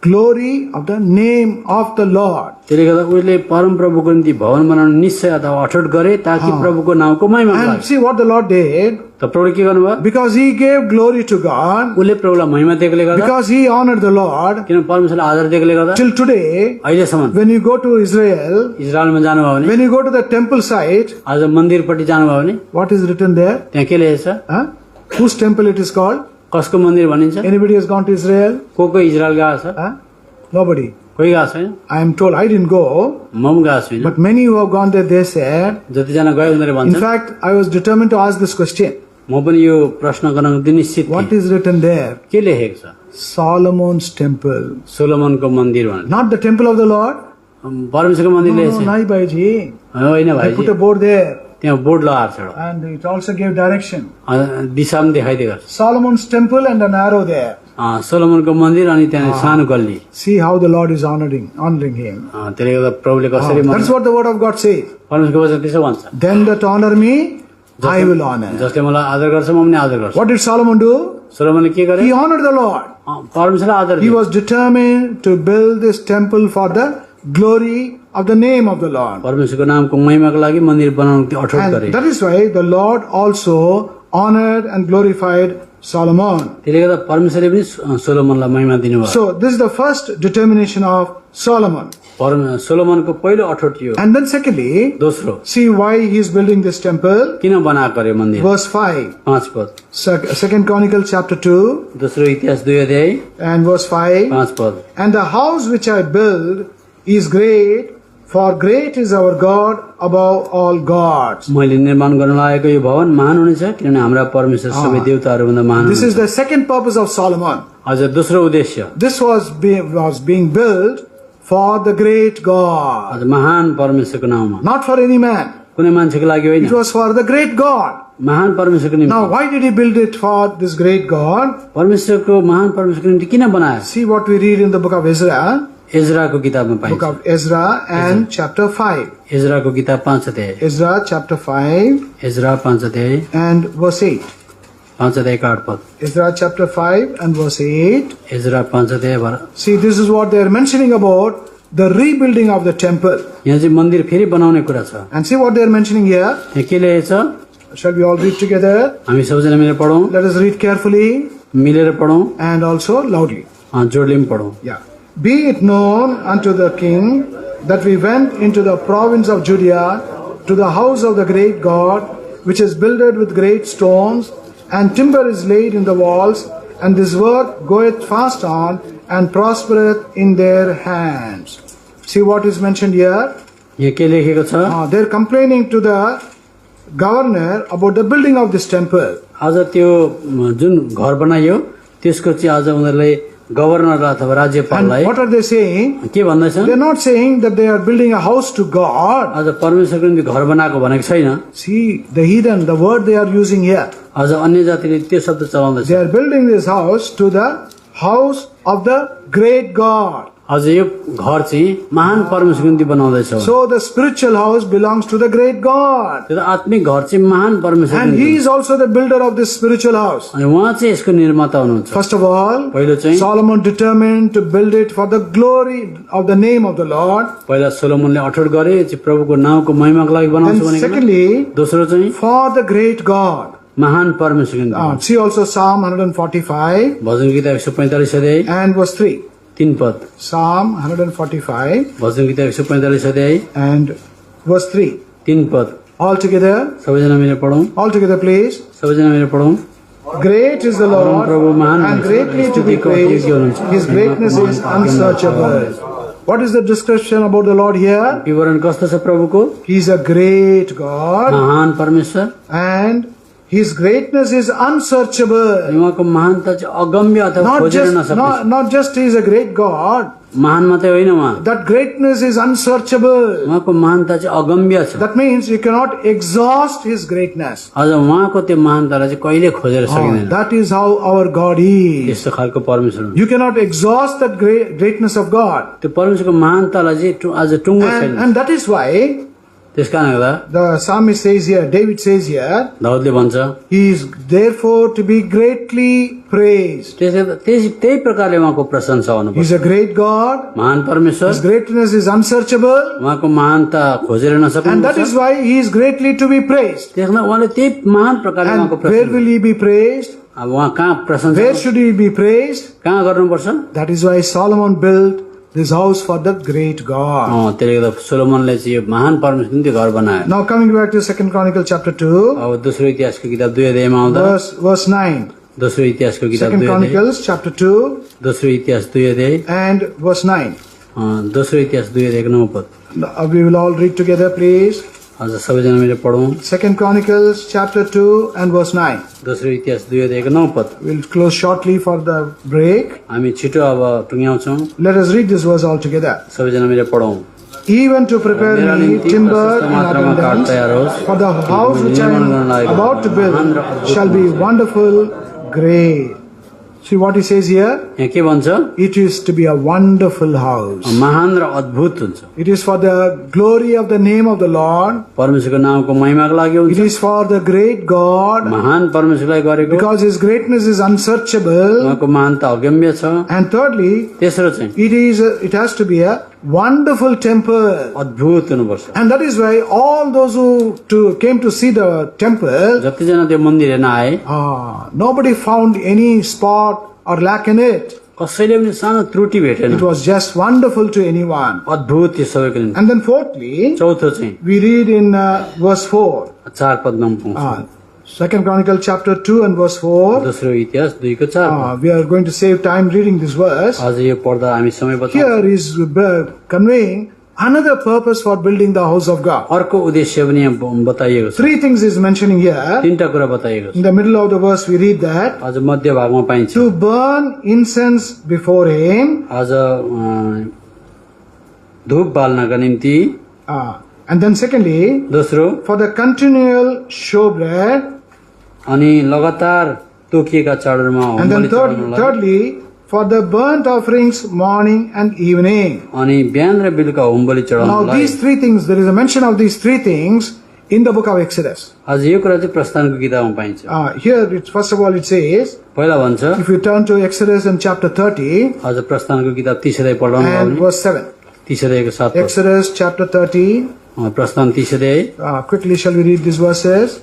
A: glory of the name of the Lord.
B: त्यसले गर्दा उसले परम प्रभुको निम्ति भवन बनाउन निश्चय अथवा अठोट गरे ताकि प्रभुको नामको महिमा
A: And
B: होस्।
A: see what the Lord did?
B: त प्रभुले के गर्नुभयो?
A: Because he gave glory to God,
B: उसले प्रभुलाई महिमा दिएकोले गर्दा,
A: because he honored the Lord,
B: किन परमेश्वरलाई आदर दिएकोले गर्दा
A: till today,
B: अहिलेसम्म
A: when you go to Israel,
B: इजरायलमा जानुभयो भने,
A: when you go to the temple site,
B: आज मन्दिरपट्टि जानुभयो भने
A: what is written there?
B: त्यहाँ के लेखेको छ?
A: Huh? Whose temple it is called?
B: कसको मन्दिर भनिन्छ?
A: Anybody has gone to Israel?
B: को इजरायल गएको छ?
A: Huh? Nobody.
B: कोही गएको छैन?
A: I am told, I didn't go,
B: म पनि गएको छुइनँ।
A: but many who have gone there, they said,
B: जतिजना गए उनीहरूले
A: in
B: भन्छन्।
A: fact, I was determined to ask this question.
B: म पनि यो प्रश्न गर्न निम्ति निश्चित
A: What
B: थिएँ।
A: is written there?
B: के लेखेको छ?
A: Solomon's temple.
B: सोलोमनको मन्दिर भनेर।
A: Not the temple of the Lord?
B: परमेश्वरको मन्दिर
A: No,
B: लेखेको छ।
A: no, Bhaiji.
B: होइन
A: I put
B: भाइजी,
A: a board there,
B: त्यहाँ बोर्ड लगाएको छ एउटा।
A: and it also gave direction.
B: दिशा पनि देखाइदिएको छ।
A: Solomon's temple and an arrow there.
B: सोलोमनको मन्दिर अनि त्यहाँ सानो गल्ली।
A: See how the Lord is honoring him.
B: त्यसले गर्दा प्रभुले कसरी
A: That's what the word of God says.
B: परमेश्वरको वचन त्यसो भन्छ।
A: Them that honor me, I will honor.
B: जसले मलाई आदर गर्छ म पनि आदर गर्छु।
A: What did Solomon do?
B: सोलोमनले के गरे?
A: He honored the Lord.
B: परमेश्वरलाई आदर
A: He
B: दियो।
A: was determined to build this temple for the glory of the name of the Lord.
B: परमेश्वरको नामको महिमाको लागि मन्दिर बनाउन अठोट गरे।
A: And that is why the Lord also honored and glorified Solomon.
B: त्यसले गर्दा परमेश्वरले पनि सोलोमनलाई महिमा दिनुभयो।
A: So this is the first determination of Solomon.
B: सोलोमनको पहिलो अठोट यो।
A: And then secondly,
B: दोस्रो,
A: see why he is building this temple.
B: किन बनाएको अरे मन्दिर?
A: Verse 5.
B: 5 पद।
A: Second Chronicles chapter 2
B: दोस्रो इतिहास 2 अध्याय
A: and verse 5.
B: 5 पद।
A: And the house which I build is great, for great is our God above all gods.
B: मैले निर्माण गर्न लागेको यो भवन महान हुनेछ किनभने हाम्रा परमेश्वर सबै देवताहरूभन्दा महान
A: This
B: हुनुहुन्छ।
A: is the second purpose of Solomon.
B: अझ दोस्रो उद्देश्य,
A: This was being built for the great God,
B: अझ महान परमेश्वरको नाउँमा,
A: not for any man.
B: कुनै मान्छेको लागि होइन,
A: It was for the great God.
B: महान परमेश्वरको निम्ति।
A: Now, why did he build it for this great God?
B: परमेश्वरको महान परमेश्वरको निम्ति किन बनायो?
A: See what we read in the book of Ezra,
B: इजराको किताबमा
A: book
B: पाइन्छ।
A: of Ezra and chapter 5.
B: इजराको किताब 5 अध्याय,
A: Ezra chapter 5
B: इजरा 5 अध्याय,
A: and verse 8.
B: 5 अध्याय 8 पद।
A: Ezra chapter 5 and verse 8.
B: इजरा 5 अध्याय 12।
A: See, this is what they are mentioning about the rebuilding of the temple.
B: यहाँ चाहिँ मन्दिर फेरि बनाउने कुरा छ।
A: And see what they are mentioning here.
B: यहाँ के लेखेको छ?
A: Shall we all read together?
B: हामी सबैजना मिलेर पढौँ,
A: Let us read carefully
B: मिलेर पढौँ,
A: and also loudly.
B: जोडले पनि पढौँ।
A: Yeah. Be it known unto the king that we went into the province of Judea to the house of the great God, which is builded with great stones, and timber is laid in the walls, and this work goeth fast on, and prospereth in their hands. See what is mentioned here?
B: यहाँ के लेखेको छ?
A: They're complaining to the governor about the building of this temple.
B: आज त्यो जुन घर बनाइयो त्यसको चाहिँ आज उनीहरूले गभर्नरलाई अथवा
A: And
B: राज्यपाललाई
A: what are they saying?
B: के भन्दैछन्?
A: They're not saying that they are building a house to God.
B: आज परमेश्वरको निम्ति घर बनाएको भनेको छैन।
A: See, the heathen, the word they are using here.
B: आज अन्य जातिले त्यो शब्द चलाउँदैछ।
A: They are building this house to the house of the great God.
B: आज यो घर चाहिँ महान परमेश्वरको निम्ति बनाउँदैछ।
A: So the spiritual house belongs to the great God.
B: त्यो आत्मिक घर चाहिँ महान परमेश्वरको
A: And
B: निम्ति।
A: he is also the builder of this spiritual house.
B: अनि उहाँ चाहिँ यसको निर्माता हुनुहुन्छ।
A: First of all,
B: पहिलो चाहिँ
A: Solomon determined to build it for the glory of the name of the Lord.
B: पहिला सोलोमनले अठोट गरे चाहिँ प्रभुको नामको महिमाको लागि बनाउँछु
A: Then
B: भनेको।
A: secondly,
B: दोस्रो चाहिँ
A: for the great God.
B: महान परमेश्वरको निम्ति।
A: See also Psalm 145
B: भजन गीत 145 अध्याय
A: and verse 3.
B: 3 पद।
A: Psalm 145
B: भजन गीत 145 अध्याय
A: and verse 3.
B: 3 पद।
A: All together,
B: सबैजना मिलेर पढौँ,
A: all together please.
B: सबैजना मिलेर पढौँ।
A: Great is the Lord
B: प्रभु महान
A: and greatly to be praised. His greatness is unsearchable. What is the description about the Lord here?
B: विवरण कस्तो छ प्रभुको?
A: He is a great God
B: महान परमेश्वर
A: and His greatness is unsearchable.
B: उहाँको महानता चाहिँ अगम्य अथवा
A: Not
B: खोजेर
A: just,
B: नसक्ने
A: not just he is a great God.
B: महान मात्रै होइन उहाँ,
A: That greatness is unsearchable.
B: उहाँको महानता चाहिँ अगम्य छ।
A: That means you cannot exhaust his greatness.
B: अझ उहाँको त्यो महानतालाई चाहिँ कहिले खोजेर सकिँदैन।
A: That is how our God is.
B: त्यस्तो खालको परमेश्वर हुनुहुन्छ।
A: You cannot exhaust that greatness of God.
B: त्यो परमेश्वरको महानतालाई चाहिँ आज टुङ्गो छैन।
A: And that is why
B: त्यस कारणले गर्दा
A: the psalmist says here, David says here,
B: दाउदले भन्छ
A: he is therefore to be greatly praised.
B: त्यही प्रकारले उहाँको प्रशंसा
A: He
B: हुनुपर्छ।
A: is a great God.
B: महान परमेश्वर,
A: His greatness is unsearchable.
B: उहाँको महानता खोजेर नसक्नु।
A: And that is why he is greatly to be praised.
B: त्यसमा उहाँले त्यही महान प्रकारले उहाँको
A: And where
B: प्रशंसा,
A: will he be praised?
B: अब उहाँ कहाँ प्रशंसा,
A: Where should he be praised?
B: कहाँ गर्नुपर्छ?
A: That is why Solomon built this house for that great God.
B: त्यसले गर्दा सोलोमनले चाहिँ यो महान परमेश्वरको निम्ति घर बनायो।
A: Now coming back to 2 Chronicle chapter 2,
B: अब दोस्रो इतिहासको किताब 2 अध्यायमा आउँदा
A: verse 9.
B: दोस्रो इतिहासको किताब
A: 2
B: 2 अध्याय,
A: Chronicles chapter 2
B: दोस्रो इतिहास 2 अध्याय,
A: and verse 9.
B: दोस्रो इतिहास 2 अध्यायको 9 पद।
A: We will all read together, please.
B: आज सबैजना मिलेर पढौँ।
A: 2 Chronicles chapter 2 and verse 9.
B: दोस्रो इतिहास 2 अध्यायको 9 पद।
A: We'll close shortly for the break.
B: हामी छिटो अब टुङ्ग्याउँछौँ।
A: Let us read this verse all together.
B: सबैजना मिलेर पढौँ।
A: Even to prepare
B: मेरा
A: me
B: निम्ति
A: timber
B: प्रशस्त
A: in
B: मात्रामा काठ
A: abundance,
B: तयार होस्,
A: for the house which I am about to build shall be wonderful, great. See what he says here?
B: यहाँ के भन्छ?
A: It is to be a wonderful house.
B: महान र अद्भुत हुन्छ।
A: It is for the glory of the name of the Lord.
B: परमेश्वरको नामको महिमाको लागि
A: It
B: हुन्छ।
A: is for the great God,
B: महान परमेश्वरलाई गरेको,
A: because his greatness is unsearchable.
B: उहाँको महानता अगम्य छ।
A: And thirdly,
B: तेस्रो चाहिँ
A: it has to be a wonderful temple.
B: अद्भुत हुनुपर्छ।
A: And that is why all those who came to see the temple,
B: जतिजना त्यो मन्दिर हेर्न आए,
A: nobody found any spot or lack in it.
B: कसैले पनि सानो त्रुटि भेटेन।
A: It was just wonderful to anyone.
B: अद्भुत यो सबैको निम्ति।
A: And then fourthly,
B: चौथो चाहिँ
A: we read in verse 4.
B: 4 Padma पाउँछ।
A: 2 Chronicle chapter 2 and verse 4.
B: दोस्रो इतिहास 2 को 4।
A: We are going to save time reading this verse.
B: आज यो पढ्दा हामी समय बचाउँछौँ।
A: Here is conveying another purpose for building the house of God.
B: अर्को उद्देश्य पनि यहाँ बताइएको छ।
A: Three things is mentioning here.
B: तीनटा कुरा बताइएको छ।
A: In the middle of the verse we read that
B: आज मध्य भागमा पाइन्छ।
A: to burn incense before him.
B: आज धूप बाल्नका निम्ति,
A: And then secondly,
B: दोस्रो
A: for the continual showbread.
B: अनि लगातार तोकिएका चाडहरूमा
A: And then
B: होमबलि चढाउनलाई,
A: thirdly, for the burnt offerings morning and evening.
B: अनि बिहान र बेलुका होमबलि
A: Now
B: चढाउनलाई।
A: these three things, there is a mention of these three things in the book of Exodus.
B: आज यो कुरा चाहिँ प्रस्थानको किताबमा पाइन्छ।
A: Here, first of all, it says,
B: पहिला भन्छ,
A: if you turn to Exodus in chapter 30
B: आज प्रस्थानको किताब 30 अध्याय पढाउनु
A: and
B: पर्ने।
A: verse 7.
B: 30 अध्यायको 7 पद।
A: Exodus chapter 30.
B: प्रस्थान 30 अध्याय।
A: Quickly shall we read these verses?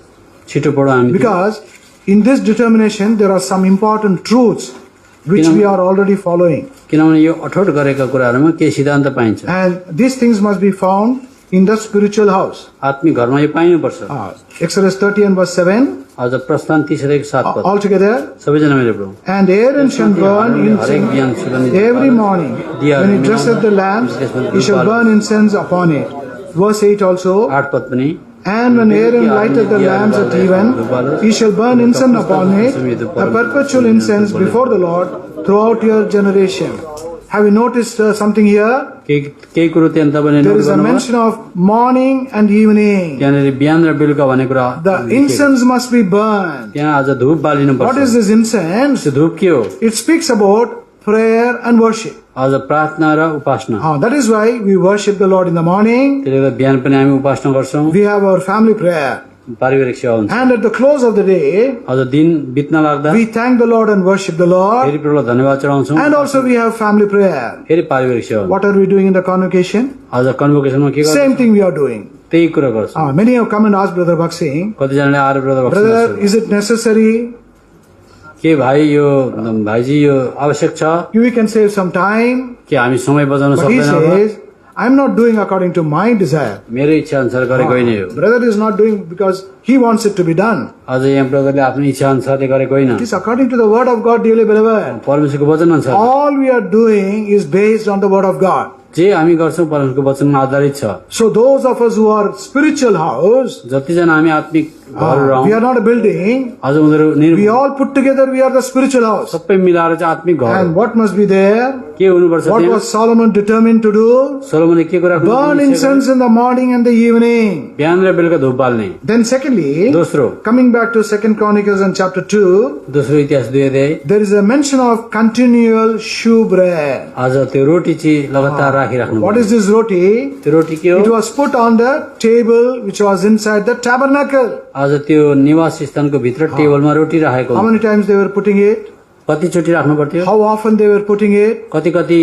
B: छिटो पढौँ हामी।
A: Because in this determination, there are some important truths which we are already following.
B: किनभने यो अठोट गरेका कुराहरूमा केही सिद्धान्त पाइन्छ।
A: And these things must be found in the spiritual house.
B: आत्मिक घरमा यो पाइनुपर्छ।
A: Exodus 30 and verse 7.
B: आज प्रस्थान 30 अध्यायको 7 पद।
A: All together.
B: सबैजना मिलेर पढौँ।
A: And Aaron shall burn
B: हरेक
A: incense
B: बिहान सुगन्धित
A: every morning. When he dresseth the lamps, he shall burn incense upon it. Verse 8 also.
B: 8 पद पनि,
A: And when Aaron lighteth the lamps at even, he shall burn incense upon it, a perpetual incense before the Lord throughout your generation. Have you noticed something here?
B: केही कुरो त्यहाँ तपाईँले
A: There
B: note
A: is a
B: गर्नुभयो।
A: mention of morning and evening.
B: त्यहाँनिर बिहान र बेलुका भन्ने कुरा,
A: The incense must be burned.
B: त्यहाँ आज धूप बालिनु
A: What
B: पर्छ।
A: is this incense?
B: त्यो धूप के हो?
A: It speaks about prayer and worship.
B: आज प्रार्थना र उपासना।
A: That is why we worship the Lord in the morning.
B: त्यसले गर्दा बिहान पनि हामी उपासना गर्छौँ।
A: We have our family prayer.
B: पारिवारिक सेवा हुन्छ।
A: And at the close of the day,
B: आज दिन बित्न लाग्दा
A: we thank the Lord and worship the Lord.
B: फेरि प्रभुलाई धन्यवाद चढाउँछौँ।
A: And also we have family prayer.
B: फेरि पारिवारिक सेवा।
A: What are we doing in the convocation?
B: आज कन्भोकेसनमा के गर्छौँ?
A: Same thing we are doing.
B: त्यही कुरा गर्छौँ।
A: Many have come and asked Brother Bhakt Singh,
B: कतिजनाले आएर brother
A: Brother, is it necessary?
B: के भाइ यो भाइजी यो आवश्यक छ
A: We can save some time.
B: कि हामी समय बचाउन
A: But he
B: सक्दैनौँ?
A: says, I'm not doing according to my desire.
B: मेरो इच्छा अनुसार गरेको होइन यो।
A: Brother is not doing because he wants it to be done.
B: आज यहाँ ब्रदरले आफ्नो इच्छा अनुसारले गरेको होइन,
A: It is according to the word of God, dearly beloved.
B: परमेश्वरको वचन अनुसार।
A: All we are doing is based on the word of God.
B: जे हामी गर्छौँ परमेश्वरको वचनमा आधारित छ।
A: So those of us who are spiritual house,
B: जतिजना हामी आत्मिक घरहरू
A: We
B: हौं।
A: are not a building.
B: आज उनीहरू
A: We all put together, we are the spiritual house.
B: सबै मिलाएर चाहिँ आत्मिक घर हो।
A: And what must be there?
B: के हुनुपर्छ
A: What
B: त्यहाँ?
A: was Solomon determined to do?
B: सोलोमनले के कुरा
A: Burn incense in the morning and the evening.
B: बिहान र बेलुका धूप बाल्ने।
A: Then secondly,
B: दोस्रो
A: coming back to 2 Chronicles and chapter 2,
B: दोस्रो इतिहास 2 अध्याय,
A: there is a mention of continual shewbread.
B: आज त्यो रोटी चाहिँ लगातार राखिराख्नु
A: What
B: पर्छ।
A: is this roti?
B: त्यो रोटी के हो?
A: It was put on the table which was inside the tabernacle.
B: आज त्यो निवास स्थानको भित्र टेबलमा रोटी राखेको
A: How
B: हुन्छ।
A: many times they were putting it?
B: कतिचोटि राख्नु पर्थ्यो?
A: How often they were putting it?
B: कति कति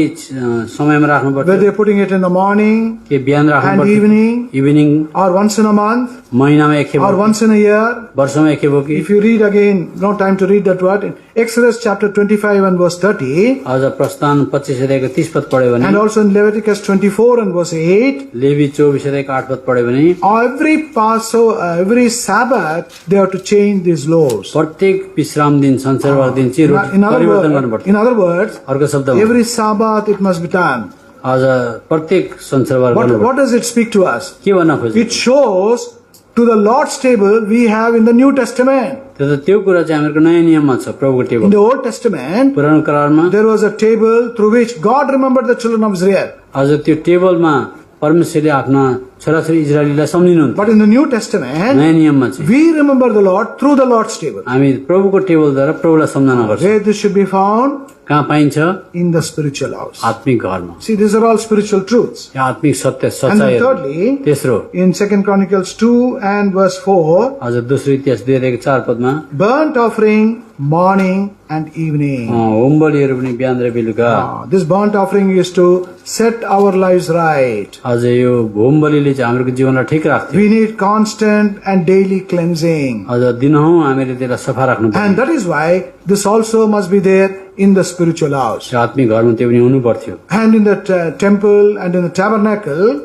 B: समयमा राख्नु
A: Were
B: पर्थ्यो?
A: they putting it in the morning
B: के बिहान राख्नु
A: and
B: पर्थ्यो?
A: evening
B: evening,
A: or once in a month
B: महिनामा एक खेप
A: or
B: हो कि?
A: once in a year?
B: वर्षमा एक खेप हो कि?
A: If you read again, no time to read that word. In Exodus chapter 25 and verse 30,
B: आज प्रस्थान 25 अध्यायको 30 पद पढ्यो भने,
A: and also in Leviticus 24 and verse 8,
B: levy 24 अध्यायको 8 पद पढ्यो भने,
A: every Passover, every Sabbath, they have to change these loaves.
B: प्रत्येक विश्राम दिन शनिबार दिन चाहिँ रोटी
A: In other
B: परिवर्तन गर्नु
A: words,
B: पर्छ। अर्को शब्दमा
A: every Sabbath it must be done.
B: आज प्रत्येक शनिबार गर्नु
A: What does it speak to us?
B: के भन्न खोज्छ?
A: It shows to the Lord's table we have in the New Testament.
B: त्यो कुरा चाहिँ हामीहरूको नयाँ नियममा छ, प्रभुको
A: In
B: table.
A: the Old Testament,
B: पुरानो करारमा
A: there was a table through which God remembered the children of Israel.
B: आज त्यो टेबलमा परमेश्वरले आफ्ना छोराछोरी इजरायलीलाई सम्झिनुहुन्छ।
A: But in the New Testament,
B: नयाँ नियममा चाहिँ
A: we remember the Lord through the Lord's table.
B: हामी प्रभुको टेबलद्वारा प्रभुलाई सम्झना गर्छौँ।
A: Where this should be found?
B: कहाँ पाइन्छ?
A: In the spiritual house.
B: आत्मिक घरमा।
A: See, these are all spiritual truths.
B: यो आत्मिक सत्य
A: And then
B: सच्चाइ।
A: thirdly,
B: तेस्रो,
A: in 2 Chronicles 2 and verse 4,
B: आज दोस्रो इतिहास 2 अध्यायको 4 पदमा
A: burnt offering morning and evening.
B: होम बलिहरू पनि बिहान र बेलुका।
A: This burnt offering is to set our lives right.
B: आज यो होम बलिले चाहिँ हाम्रो जीवनलाई ठिक राख्थ्यो।
A: We need constant and daily cleansing.
B: आज दिनहुँ हामीले त्यसलाई सफा राख्नु पर्छ।
A: And that is why this also must be there in the spiritual house.
B: त्यो आत्मिक घरमा त्यो पनि हुनु पर्थ्यो।
A: And in the temple and in the tabernacle,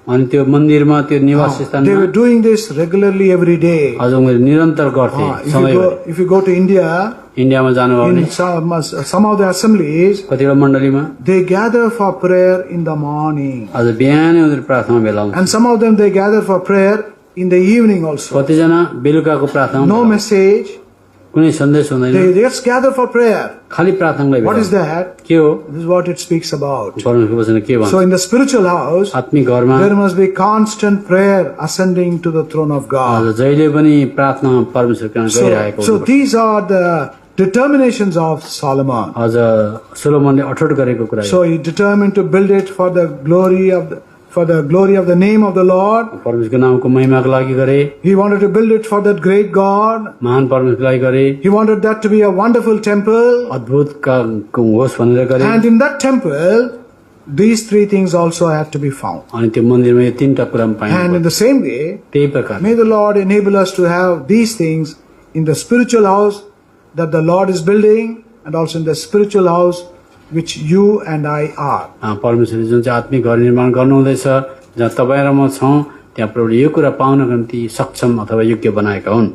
B: अनि त्यो मन्दिरमा त्यो निवास
A: they
B: स्थानमा
A: were doing this regularly every day.
B: आज उनीहरू निरन्तर गर्थे समय।
A: If you go to India,
B: इन्डियामा जानुभयो भने
A: in some of the assemblies,
B: कतिवटा मण्डलीमा
A: they gather for prayer in the morning.
B: आज बिहानै उनीहरू प्रार्थनामा भेला हुन्छ।
A: And some of them they gather for prayer in the evening also.
B: कतिजना बेलुकाको प्रार्थनामा
A: No
B: भेला हुन्छ।
A: message.
B: कुनै सन्देश हुँदैन,
A: They just gather for prayer.
B: खालि प्रार्थनालाई
A: What
B: भेला
A: is
B: हुन्छ।
A: that?
B: के हो?
A: This is what it speaks about.
B: परमेश्वरको वचन के भन्छ?
A: So in the spiritual house,
B: आत्मिक घरमा
A: there must be constant prayer ascending to the throne of God.
B: आज जहिले पनि प्रार्थना परमेश्वर कहाँ गइरहेको
A: So
B: हुनुपर्छ।
A: these are the determinations of Solomon.
B: आज सोलोमनले अठोट गरेको कुरा हो।
A: So he determined to build it for the glory of the name of the Lord.
B: परमेश्वरको नामको महिमाको लागि गरे,
A: He wanted to build it for that great God.
B: महान परमेश्वरको लागि गरे,
A: He wanted that to be a wonderful temple.
B: अद्भुत का होस् भनेर गरे।
A: And in that temple, these three things also have to be found.
B: अनि त्यो मन्दिरमा यो तीनटा कुरा पनि
A: And in
B: पाइन्छ।
A: the same way,
B: त्यही प्रकार
A: may the Lord enable us to have these things in the spiritual house that the Lord is building, and also in the spiritual house which you and I are.
B: परमेश्वरले जुन चाहिँ आत्मिक घर निर्माण गर्नुहुँदैछ, जहाँ तपाईँ र म छौँ, त्यहाँ प्रभुले यो कुरा पाउनको निम्ति सक्षम अथवा योग्य बनाएका हुन्।